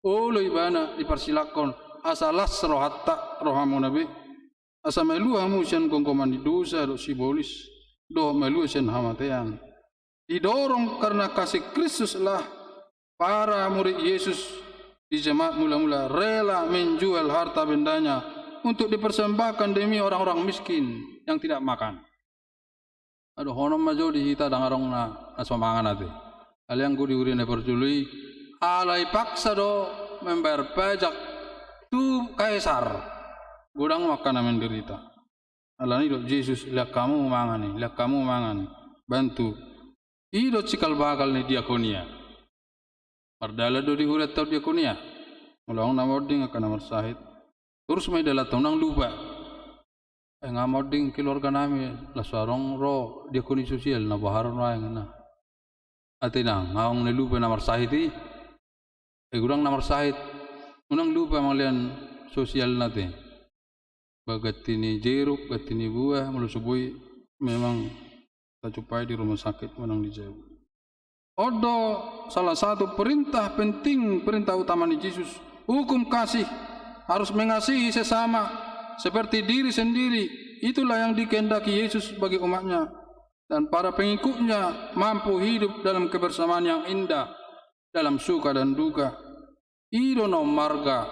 Oleh ibana dipersilakan asalas rohatta rohamu nabi asa melu hamu sian kongkoman di dosa do simbolis do melu sian hamatean didorong karena kasih Kristus lah para murid Yesus di jemaat mula-mula rela menjual harta bendanya untuk dipersembahkan demi orang-orang miskin yang tidak makan. Aduh honom majo di hita dangarong na asmamangan ate. Aliang ku diuri ne perjului alai paksa do membayar pajak tu kaisar. Gudang makan menderita. Alani do Yesus lihat kamu mangani, lihat kamu mangani. Bantu. Ido cikal bakal ni diakonia. Pardala do dihurat tau diakonia. Mulang namording akan namar sahid. Terus may dalat nang lupa. Ngamording keluarga nami la sarong ro diakoni sosial na baharon raeng na. Atina ngaong nilupa namar sahid gurang namar sahid. Unang lupa malian sosial natin. Bagat ini jeruk, bagat ini buah, melusubui memang tercapai di rumah sakit menang dijauh. Odo salah satu perintah penting, perintah utama di Yesus, hukum kasih harus mengasihi sesama seperti diri sendiri. Itulah yang dikehendaki Yesus bagi umatnya dan para pengikutnya mampu hidup dalam kebersamaan yang indah dalam suka dan duka. Idono marga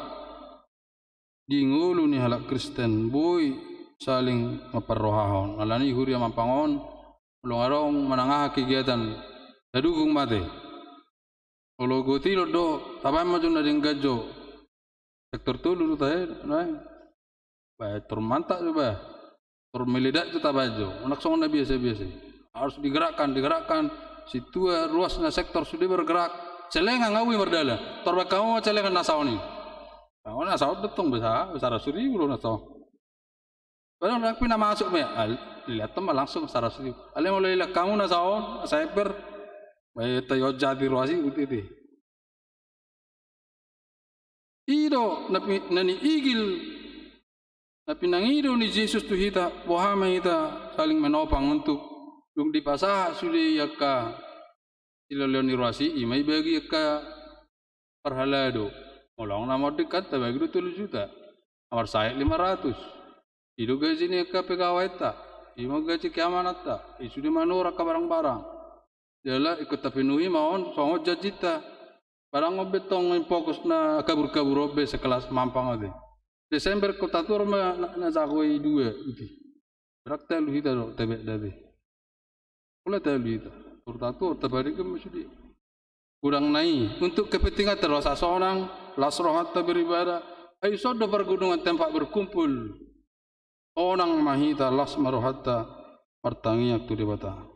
di ngulu ni halak Kristen boy saling maparrohahon. Alani huria mampangon ulong-arong menangah kegiatan dadukung mate. Olo goti lo do tapai majun na dinggajo sektor tulu tahe nai. Ba turmanta coba. Tur melidak tu tabajo. Anak songon biasa-biasa. Harus digerakkan si tua ruasnya sektor sudah bergerak. Celengan ngawi merdala. Torba kamu celengan nasau ni. Kamu nasau betong besar suri ulo nasau. Baru nak pina masuk me. Lihat teman langsung besar suri. Ale mulai lihat kamu nasau cyber. Baik tayo jadi ruasi uti. Ido nani igil. Tapi nangido ni Yesus tu kita, bohama kita saling menopang untuk yung di pasah suli yaka siloleo ni ruasi imay bagi yaka perhalado. Ulang nama dekat tabagi 2 juta. Amar sahih 500. Ido gaji ni yaka pegawai ta. Imo gaji kiamanat ta. Isu di manura ka barang-barang. Jala ikut tapinuhi maon songo jajita. Barang betong fokus na kabur-kabur obe sekelas Mampang ade. Desember kota tur na zakoi 2 uti. Berakta lu hita do tebe dade. Kula telu hita. Tur tabari ke masudi. Kurang nai untuk kepentingan terasa seorang lasrohat beribadah. Ayo sodo pergunungan tempat berkumpul. Orang mahita las marohatta pertangiak tu debata.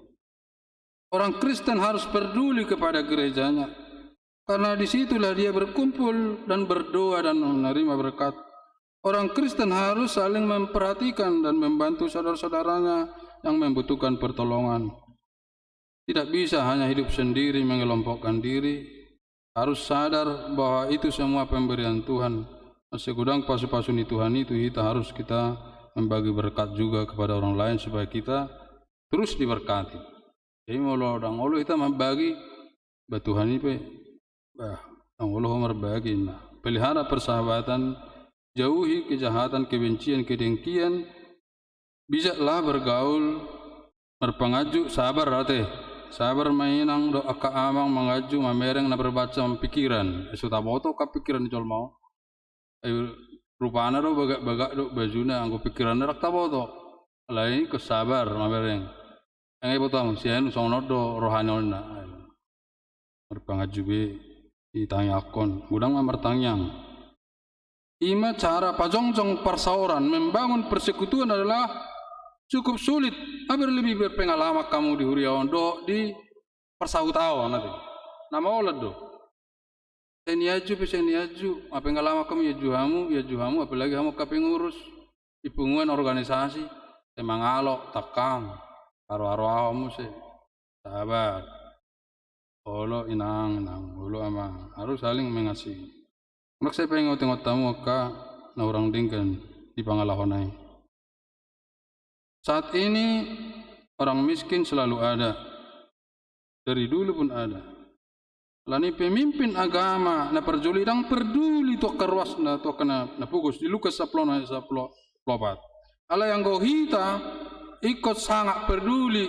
Orang Kristen harus peduli kepada gerejanya. Karena disitulah dia berkumpul dan berdoa dan menerima berkat. Orang Kristen harus saling memperhatikan dan membantu saudara-saudaranya yang membutuhkan pertolongan. Tidak bisa hanya hidup sendiri mengelompokkan diri. harus sadar bahwa itu semua pemberian Tuhan. Segudang pasu-pasuni Tuhan itu kita membagi berkat juga kepada orang lain supaya kita terus diberkati. Jadi kalau orang Allah kita membagi Tuhan ini Allah berbagi. Pelihara persahabatan, jauhi kejahatan, kebencian, kedengkian, bijaklah bergaul, berpengaju, sabar rate. Sabar mainang do aka amang mengaju mamereng na berbaca pikiran. Sudah boto ka pikiran jol mau. Ayo rupana do bagak do bajuna anggo pikiran rak taboto. Lain ko sabar mamereng. Ang ibutang siyan sono do rohanon na. Berpengaju be ditanyakon. Gudang amartangyang. Ima cara pajongjong persauran membangun persekutuan adalah cukup sulit. Hampir lebih berpengalaman kamu di Huriawan do di persautawan nanti. Nama oleh do. Seniaju, apa pengalaman kamu ya juhamu, apalagi kamu kapengurus di pengumuman organisasi, semangalo, takam, aro awamu se, sabar. Olo inang, olo ama harus saling mengasihi. Mak saya pengen tengok tamu ka na orang dingkan di pangalahonai. Saat ini orang miskin selalu ada. Dari dulu pun ada. Lani pemimpin agama na peduli to karwas na to kana na pugos di Lukas 10:10. Ala yang gohita ikut sangat peduli.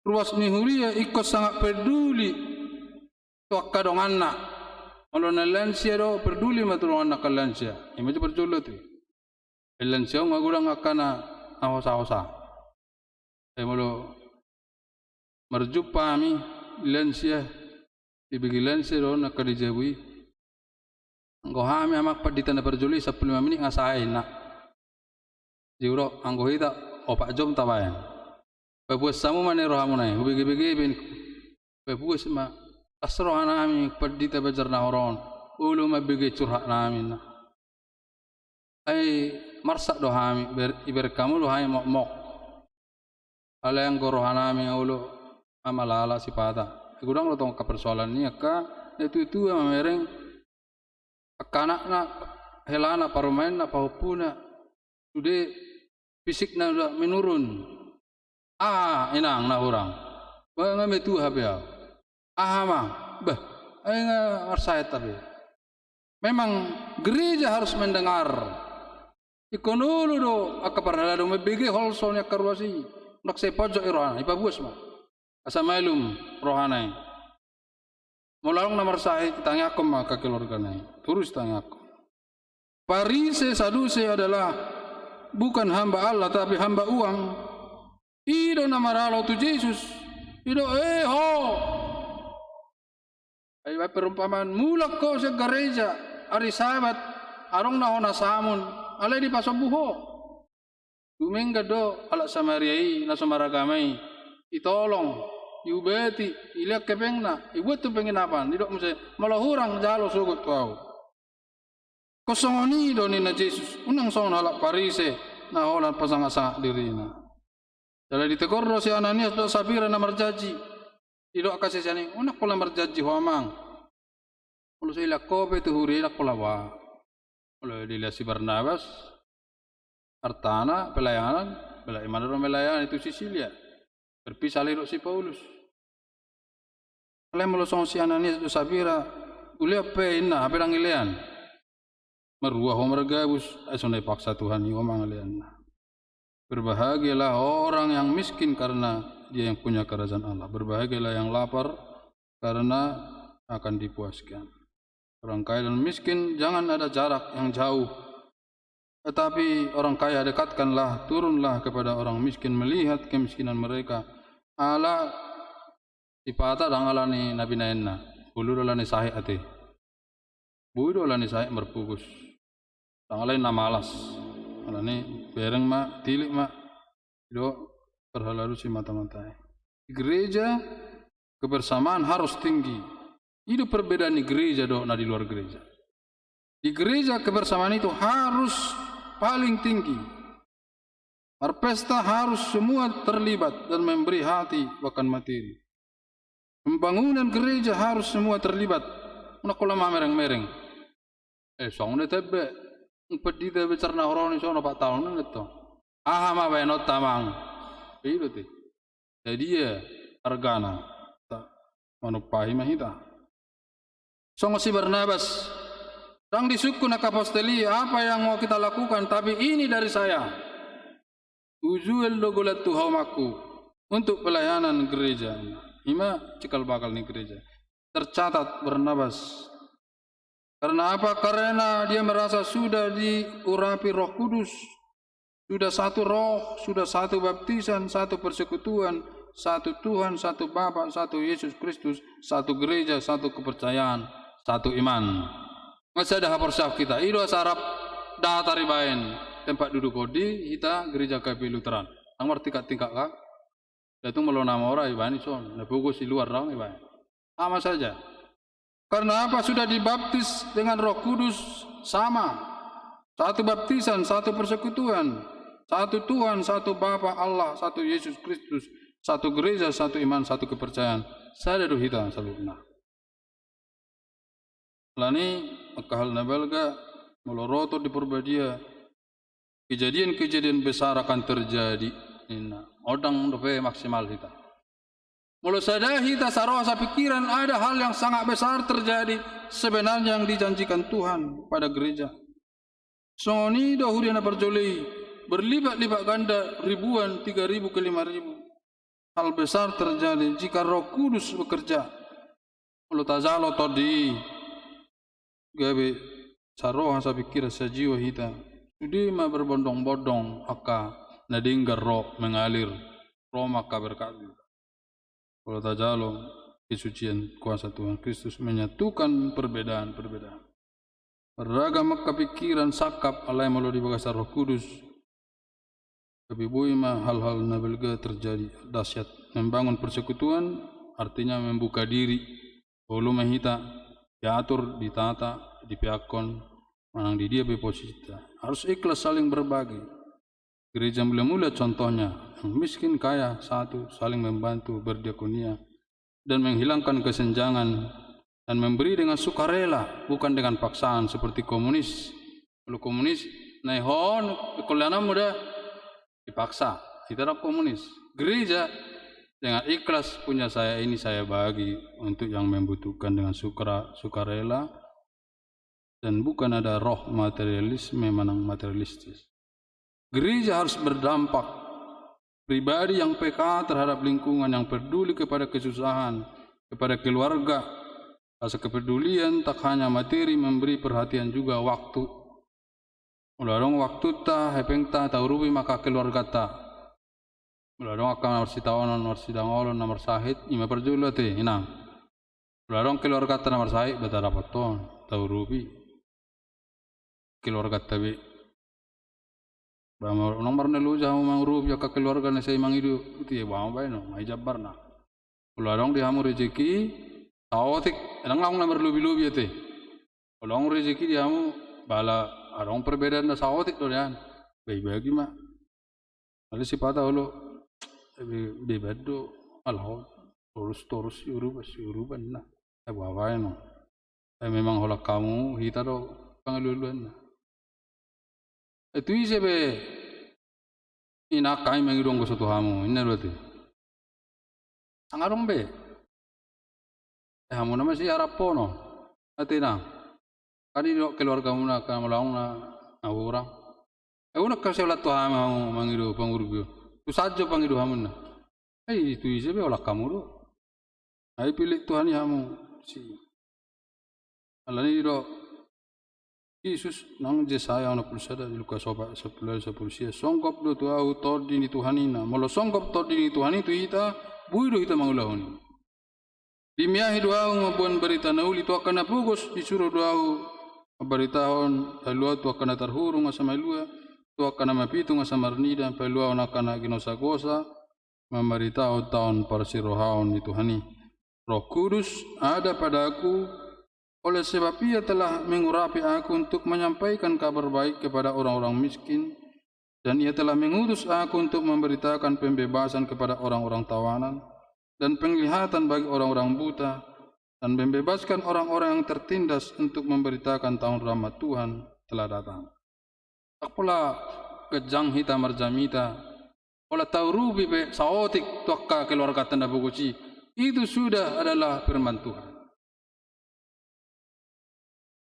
Ruas ni huria ikut sangat peduli to kadonganna. Kalau na lansia do peduli matulungan na kalansia. Ima tu perjolo tu. Lansia ngagurang akana ahosa-ahosa. Molo merjupa mi lansia ibigi lansia do nakadijabui. Anggo hami amak padita na perjoli 15 menit ngasain nak. Juro anggo hita opak jom tabayan. Pepuas samu mane rohamu nai ubigi-bigi bin pepuas ma asroh nami padita bajar na horon ulu mabigi curhat nami na. Ai marsak do hami iber kamu do hami mok. Ala yang gorohana mi ulu amalala sipata. Gudang lo tong persoalan ni ka itu mereng akanak na helana parumain na pahupuna sudah fisik na menurun. Inang na orang. Ba metu habia. Mah ay nga marsayat tapi. Memang gereja harus mendengar. Ikonulu do akaparala do mebege holsonya karwasi. Nak se pojok irohana ipabuas mah. Asa mailum rohanai. Mulalong nomor sahih tanya aku maka keluarga nai. Terus tanya aku. Parise saduse adalah bukan hamba Allah tapi hamba uang. Ido namaralo tu Yesus. Ido ho. Ay perumpamaan mulak ko sa gereja ari sabat arong nahona samun alay di pasobuho. Dumengga do ala Samariai na samaragamay. Itolong, yubeti, iliak kepengna, ibuat tu penginapan, tidak mesti malah hurang jalo sugut kau. Kosongoni do ni na Yesus, unang son halak parise na holan pasang-asa dirina. Jadi ditegor do si Ananias do Sapira na marjaji, tidak kasih sini, unak pula marjaji huamang. Kalau saya ilak kope tu huri ilak pula wa. Kalau dilihat si Barnabas, Artana pelayanan, pelayanan itu Sisilia. Berpisah liruk si Paulus. Kalau melosong si Ananias do Sapira, ulia pe inna haberang ilean. Meruah mergabus, asonai paksa Tuhan yo mangalean. Berbahagialah orang yang miskin karena dia yang punya kerajaan Allah. Berbahagialah yang lapar karena akan dipuaskan. Orang kaya dan miskin jangan ada jarak yang jauh. Tetapi orang kaya dekatkanlah, turunlah kepada orang miskin melihat kemiskinan mereka. Ala sipata dang ala ni nabi naenna, bulu ala ni sahih ate, bulu ala ni sahih merpugus. Dang ala na malas, ala ni bereng ma tilik ma, do terhalalu si mata-mata. Di gereja kebersamaan harus tinggi. Itu perbedaan di gereja do na di luar gereja. Di gereja kebersamaan itu harus paling tinggi. Berpesta harus semua terlibat dan memberi hati bahkan materi. Pembangunan gereja harus semua terlibat Una kula mah mereng-mereng. Song ne tebe. Pedi tebe cerna horoni sono pak tahun itu. Aha mah bae not tamang. Itu ti. Jadi ya argana tak manupahi mahita. Song si Barnabas sang disuku nak apostoli apa yang mau kita lakukan tapi ini dari saya. Ujuel dogolat tuhamaku untuk pelayanan gereja. Ima cikal bakal nih gereja. Tercatat Barnabas. Karena apa? Karena dia merasa sudah diurapi Roh Kudus. Sudah satu roh, sudah satu baptisan, satu persekutuan, satu Tuhan, satu Bapa, satu Yesus Kristus, satu gereja, satu kepercayaan, satu iman. Masih ada hapersaf kita. Ido sarap datari bain tempat duduk kodi kita gereja KP Lutheran. Ang tingkat kak. Itu melo nama orang ibani son. Nabugo si luar orang ibani. Sama saja. Karena apa? Sudah dibaptis dengan Roh Kudus sama. Satu baptisan, satu persekutuan, satu Tuhan, satu Bapa Allah, satu Yesus Kristus, satu gereja, satu iman, satu kepercayaan. Saya ada kita salutna. Lani akal nabelga meloroto di Purbadia. Kejadian-kejadian besar akan terjadi. Inna odang dope maksimal kita. Mula sadar kita sarosa pikiran ada hal yang sangat besar terjadi sebenarnya yang dijanjikan Tuhan pada gereja. Songoni dahuriana perjolei berlipat-lipat ganda ribuan 3.000 ke 5.000. Hal besar terjadi jika Roh Kudus bekerja. Mula tazalo tadi gabe saroha sa pikir sajiwa kita. Sudima berbondong-bondong aka nadinggar roh mengalir. Roh maka berkati. Kalau tajalo kesucian kuasa Tuhan Kristus menyatukan perbedaan-perbedaan. Beragam kepikiran sakap alai melalui bagasa Roh Kudus. Tapi buima hal-hal nabelga terjadi dahsyat. Membangun persekutuan artinya membuka diri. Ulu mahita diatur, ditata, dipiakon, manang di dia beposita. Harus ikhlas saling berbagi. Gereja mula-mula contohnya, yang miskin kaya satu, saling membantu, berdiakonia, dan menghilangkan kesenjangan, dan memberi dengan sukarela, bukan dengan paksaan seperti komunis. Kalau komunis, naihon, kuliah muda, dipaksa. Kita orang komunis. Gereja dengan ikhlas punya saya ini saya bagi untuk yang membutuhkan dengan sukarela, dan bukan ada roh materialisme menang materialistis. Gereja harus berdampak. Pribadi yang peka terhadap lingkungan, yang peduli kepada kesusahan, kepada keluarga. Rasa kepedulian tak hanya materi, memberi perhatian juga waktu. Ularong waktu ta, hepeng ta, taurubi maka keluarga ta. Ularong akan nomor sitaonon, nomor sidangolon, nomor sahid, ima perjula te, inang. Ularong keluarga ta nomor sahid, bata dapat ton, taurubi. Keluarga tabi. Bama nomor nelu jamu mangrub ya ke keluarga na saya mangidu itu ya bama bae no mai jabar na. Ularong di hamu rezeki taotik enang lang nomor lubi-lubi ya te. Ularong rezeki di hamu bala arong perbedaan na saotik do yan. Bagi mah. Lalu si pata ulo bebado alho torus uruban na. Bama bae no. Memang hola kamu hita do pangaluluan na. Itu isebe inakai mengidong ko sa tuhamu ina roti angarong be hamu naman si harap po no atina kadi do keluarga mo na kamalaong na awurang una kasi wala tuhamu mangido pangurugyo tu sadyo pangido hamun na ay itu isebe wala kamu do ay pilih Tuhan hamu si alani do Yesus nang Yesaya na pulsada di Lukas 11:10 songkop do tuau tordi ni Tuhanina molo songkop tordi ni Tuhan itu ita buido ita mangulahon dimiahi doau mabuan berita nauli tu akan napugos disuruh doau beritahon palua tu akan terhurung asa malua tu akan mapitu asa marnida palua akan ginosa-gosa memberitahu tahun persirohaon ni Tuhani Roh Kudus ada padaku. Oleh sebab ia telah mengurapi aku untuk menyampaikan kabar baik kepada orang-orang miskin. Dan ia telah mengutus aku untuk memberitakan pembebasan kepada orang-orang tawanan. Dan penglihatan bagi orang-orang buta. dan membebaskan orang-orang yang tertindas untuk memberitakan tahun rahmat Tuhan telah datang. Tak pula kejang hita marjamita, ola taurubi be saotik tuakka keluarga tanda bukuci, itu sudah adalah firman Tuhan.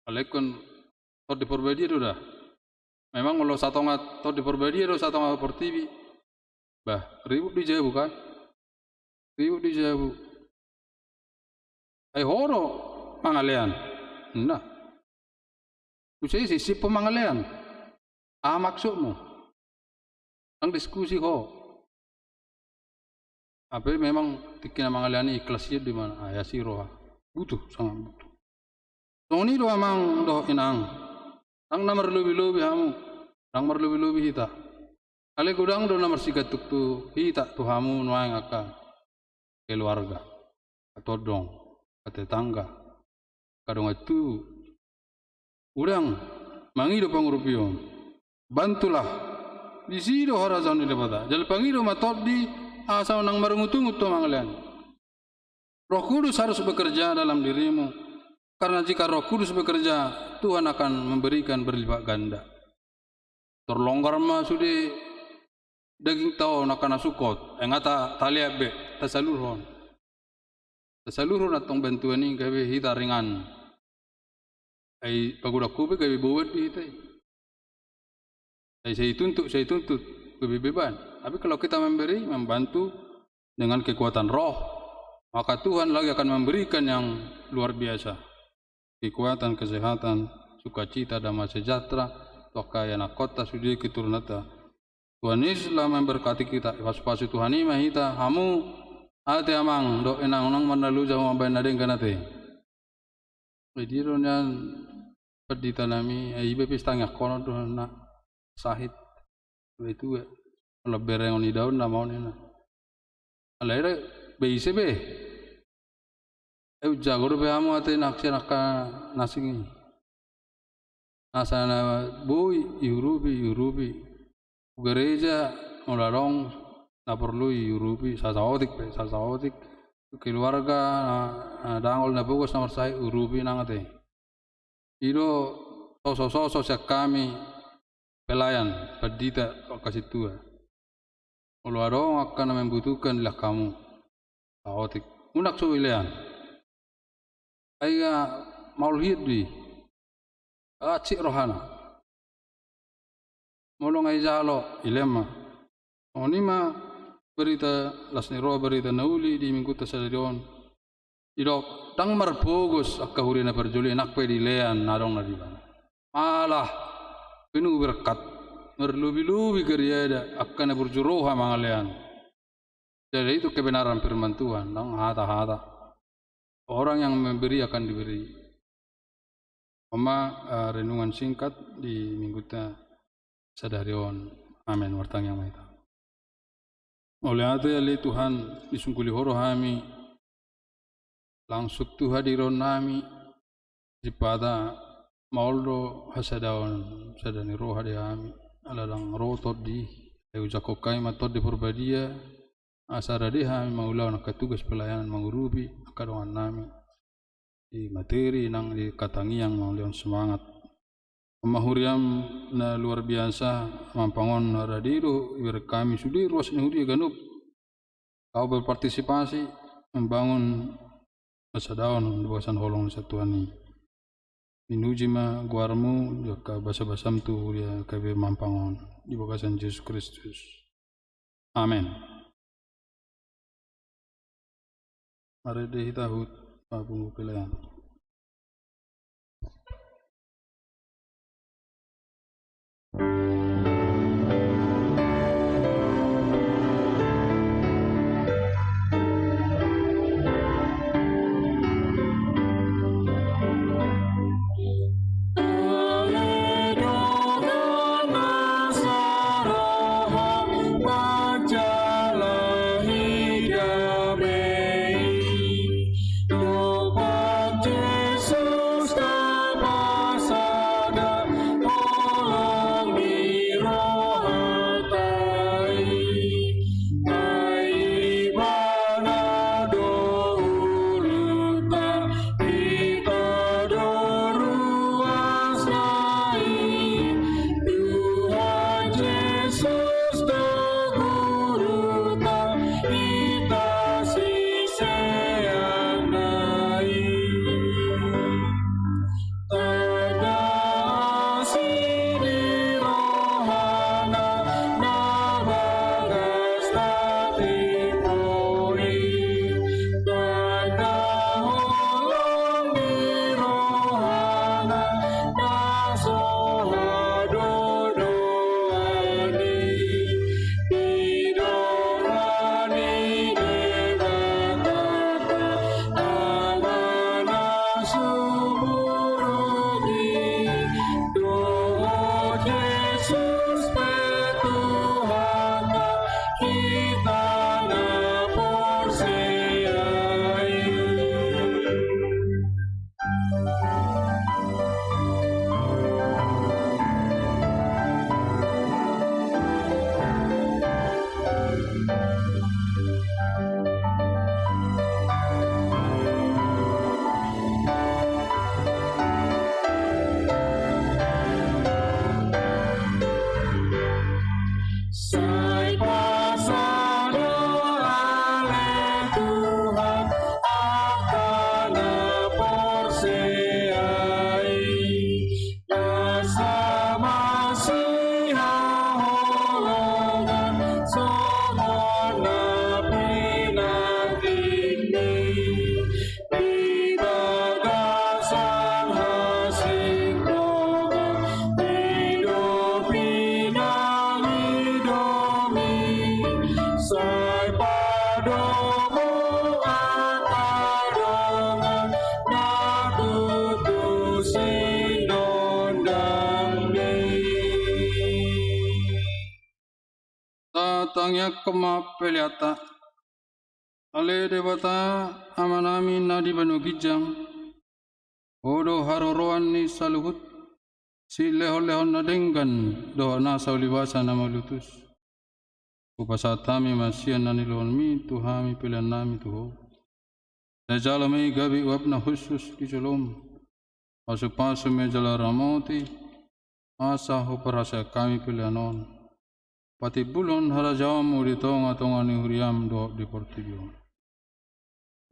Alekun tot di perbedi sudah. Memang kalau satonga tot di perbedi do satonga portibi. Bah, ribut di Jabu kan? Ribut di Jabu. Ay horo pangalean. Nah. Usai sisi pemangalean. Maksudmu. Ang diskusi ho. Apa memang tikina mangalean ikhlasnya di mana? Ya siroha. Butuh, sangat butuh. So ni do amang do inang. Ang namar lubi-lubi hamu. Ang namar lubi-lubi hita. Ale gudang do namar sigat tu hita tu hamu nuang aka keluarga. Atau dong. Tetangga kadang itu udang mangido pangurupion bantulah di sido horazon di depan jadi pangido matot di asal nang marungutungut to mangalian. Roh Kudus harus bekerja dalam dirimu karena jika Roh Kudus bekerja Tuhan akan memberikan berlipat ganda. Terlonggar mah sudah daging tao nakana sukot ngata taliab be tasalurhon. Seluruh natong bantuan ini kami hita ringan. Ay pagudak kubi kami buat di hita. Ay saya tuntut kami beban. Tapi kalau kita memberi, membantu dengan kekuatan roh, maka Tuhan lagi akan memberikan yang luar biasa. Kekuatan, kesehatan, sukacita, damai sejahtera, toka yang kota sudi keturunata. Tuhan Yesus memberkati kita. Pas-pasu Tuhan ini mahita, hamu ate amang do enang manalu jauh ambai nadeng kanate. Jadi ronya pedita nami ibe pistangnya kono do na sahit itu lebih yang ni daun nama ni na. Alai beise be. Jago be amu ate nakse nakka nasingi. Asana boy yurubi gereja olarong na perlu yurupi sasaotik keluarga dangol na bagus nomor saya urupi nangate iro sosok kami pelayan pedita kasih tua kalau ada orang akan membutuhkan lah kamu saotik unak suilian ayah maulhid di acik rohana molong ay jalo ilema onima berita lasniro berita nauli di minggu tasalirion idok tang marbogus akahurina perjuli enak pe dilean narong nadiban malah penuh berkat merlubi-lubi kerja akan berjuroha mangalean. Jadi itu kebenaran firman Tuhan nang hata-hata orang yang memberi akan diberi. Renungan singkat di minggu tasadarion. Amin wartang yang maita. Oleh hati ali Tuhan disungkuli horo kami langsung tu hadiron nami dipada mauldo hasadaon sadani roh hadi kami aladang rotot di ujakokai matot di perbadia asara di kami maulau nak tugas pelayanan mengurubi kadongan nami di materi nang di katangi yang maulion semangat Mahuriam na luar biasa mampangon radiro iber kami sudi ruas nihudi ganup kau berpartisipasi membangun asadaon di bawasan holong satuani minuji ma guarmu jaka basa-basam tu dia kabe mampangon di bawasan Yesus Kristus. Amin. Mari dihitahut pabungu pelayan. Yo Sai pasado oleh Tuhan akan perseai Nasa masih holongan Sohona pinangkini Di bagasan hasik dongan Hidup pinang hidomi Sai padomu akadongan Natutusin dondangni Tatangya kema peliata Ale dewata amanami nadi banu gijang Odo haroroan ni saluhut Si lehon-lehon nadenggan Doa nasa ulibasa nama lutus Upasatami masian nanilon mi Tuhami pilihan nami tuho Najalami gabi wabna khusus di colom Pasu-pasu mejala ramoti Asa huparasa kami pilihanon Pati bulon harajamu di tonga-tonga ni huriam do di portibio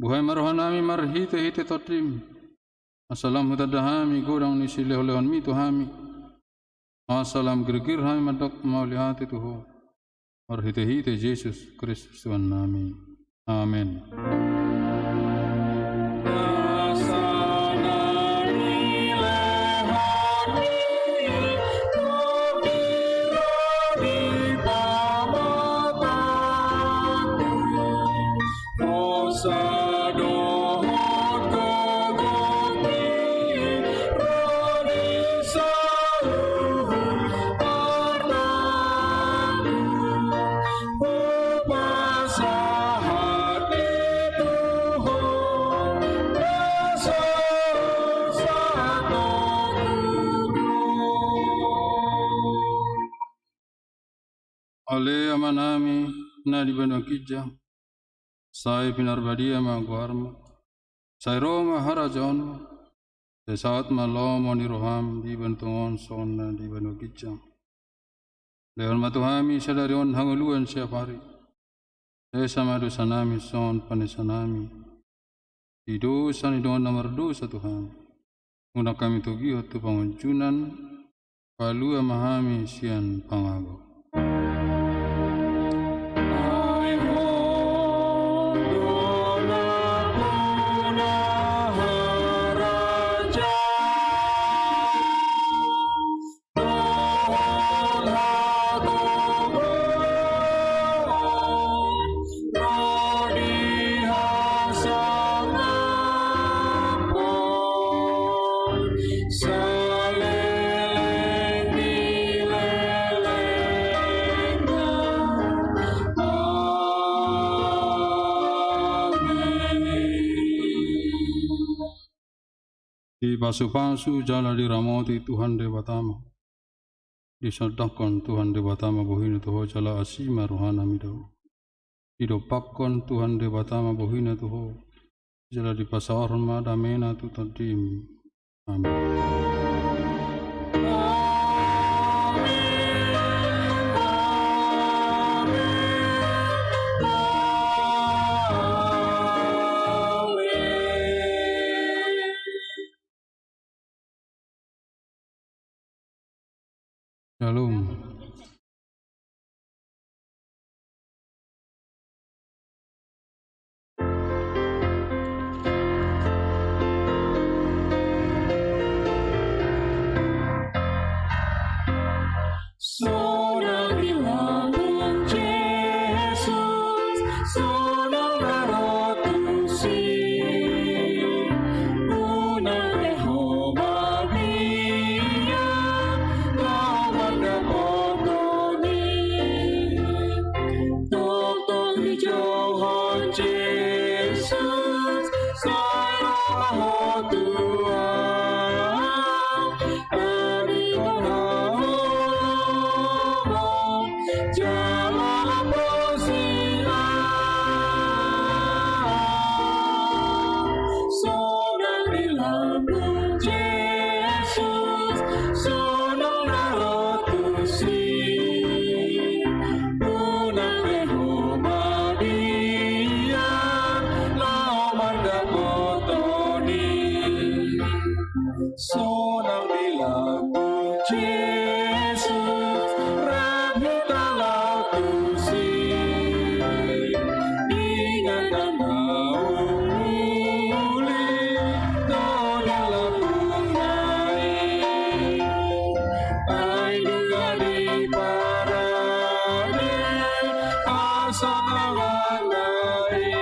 Buhay marohanami marhite-hite totrim Assalam hutadahami godang ni sileh-lehon mi tuhami Assalam gergir hami madok maulihati tuho Marhite-hite Yesus Kristus Tuhan nami Amin. Ale amanami na di banakija Sai pinarbadia ma guarma Sai Roma harajon Sai saat malomo ni roham di bantungon sonna di banakija Leon matuhami sadarion hanguluan siap hari Sai sama dosa nami son panesanami Di dosa ni doon nomor dosa Tuhan Una kami tugiot tu panguncunan Palua mahami sian pangago Di pasu-pasu jala diramoti Tuhan Dewatama. Disadakkan Tuhan Dewatama bohina tuho jala asima rohana midau. Didopakkan Tuhan Dewatama bohina tuho jala dipasahorma damena tu tadim. Amin. Shalom. sa ngalan na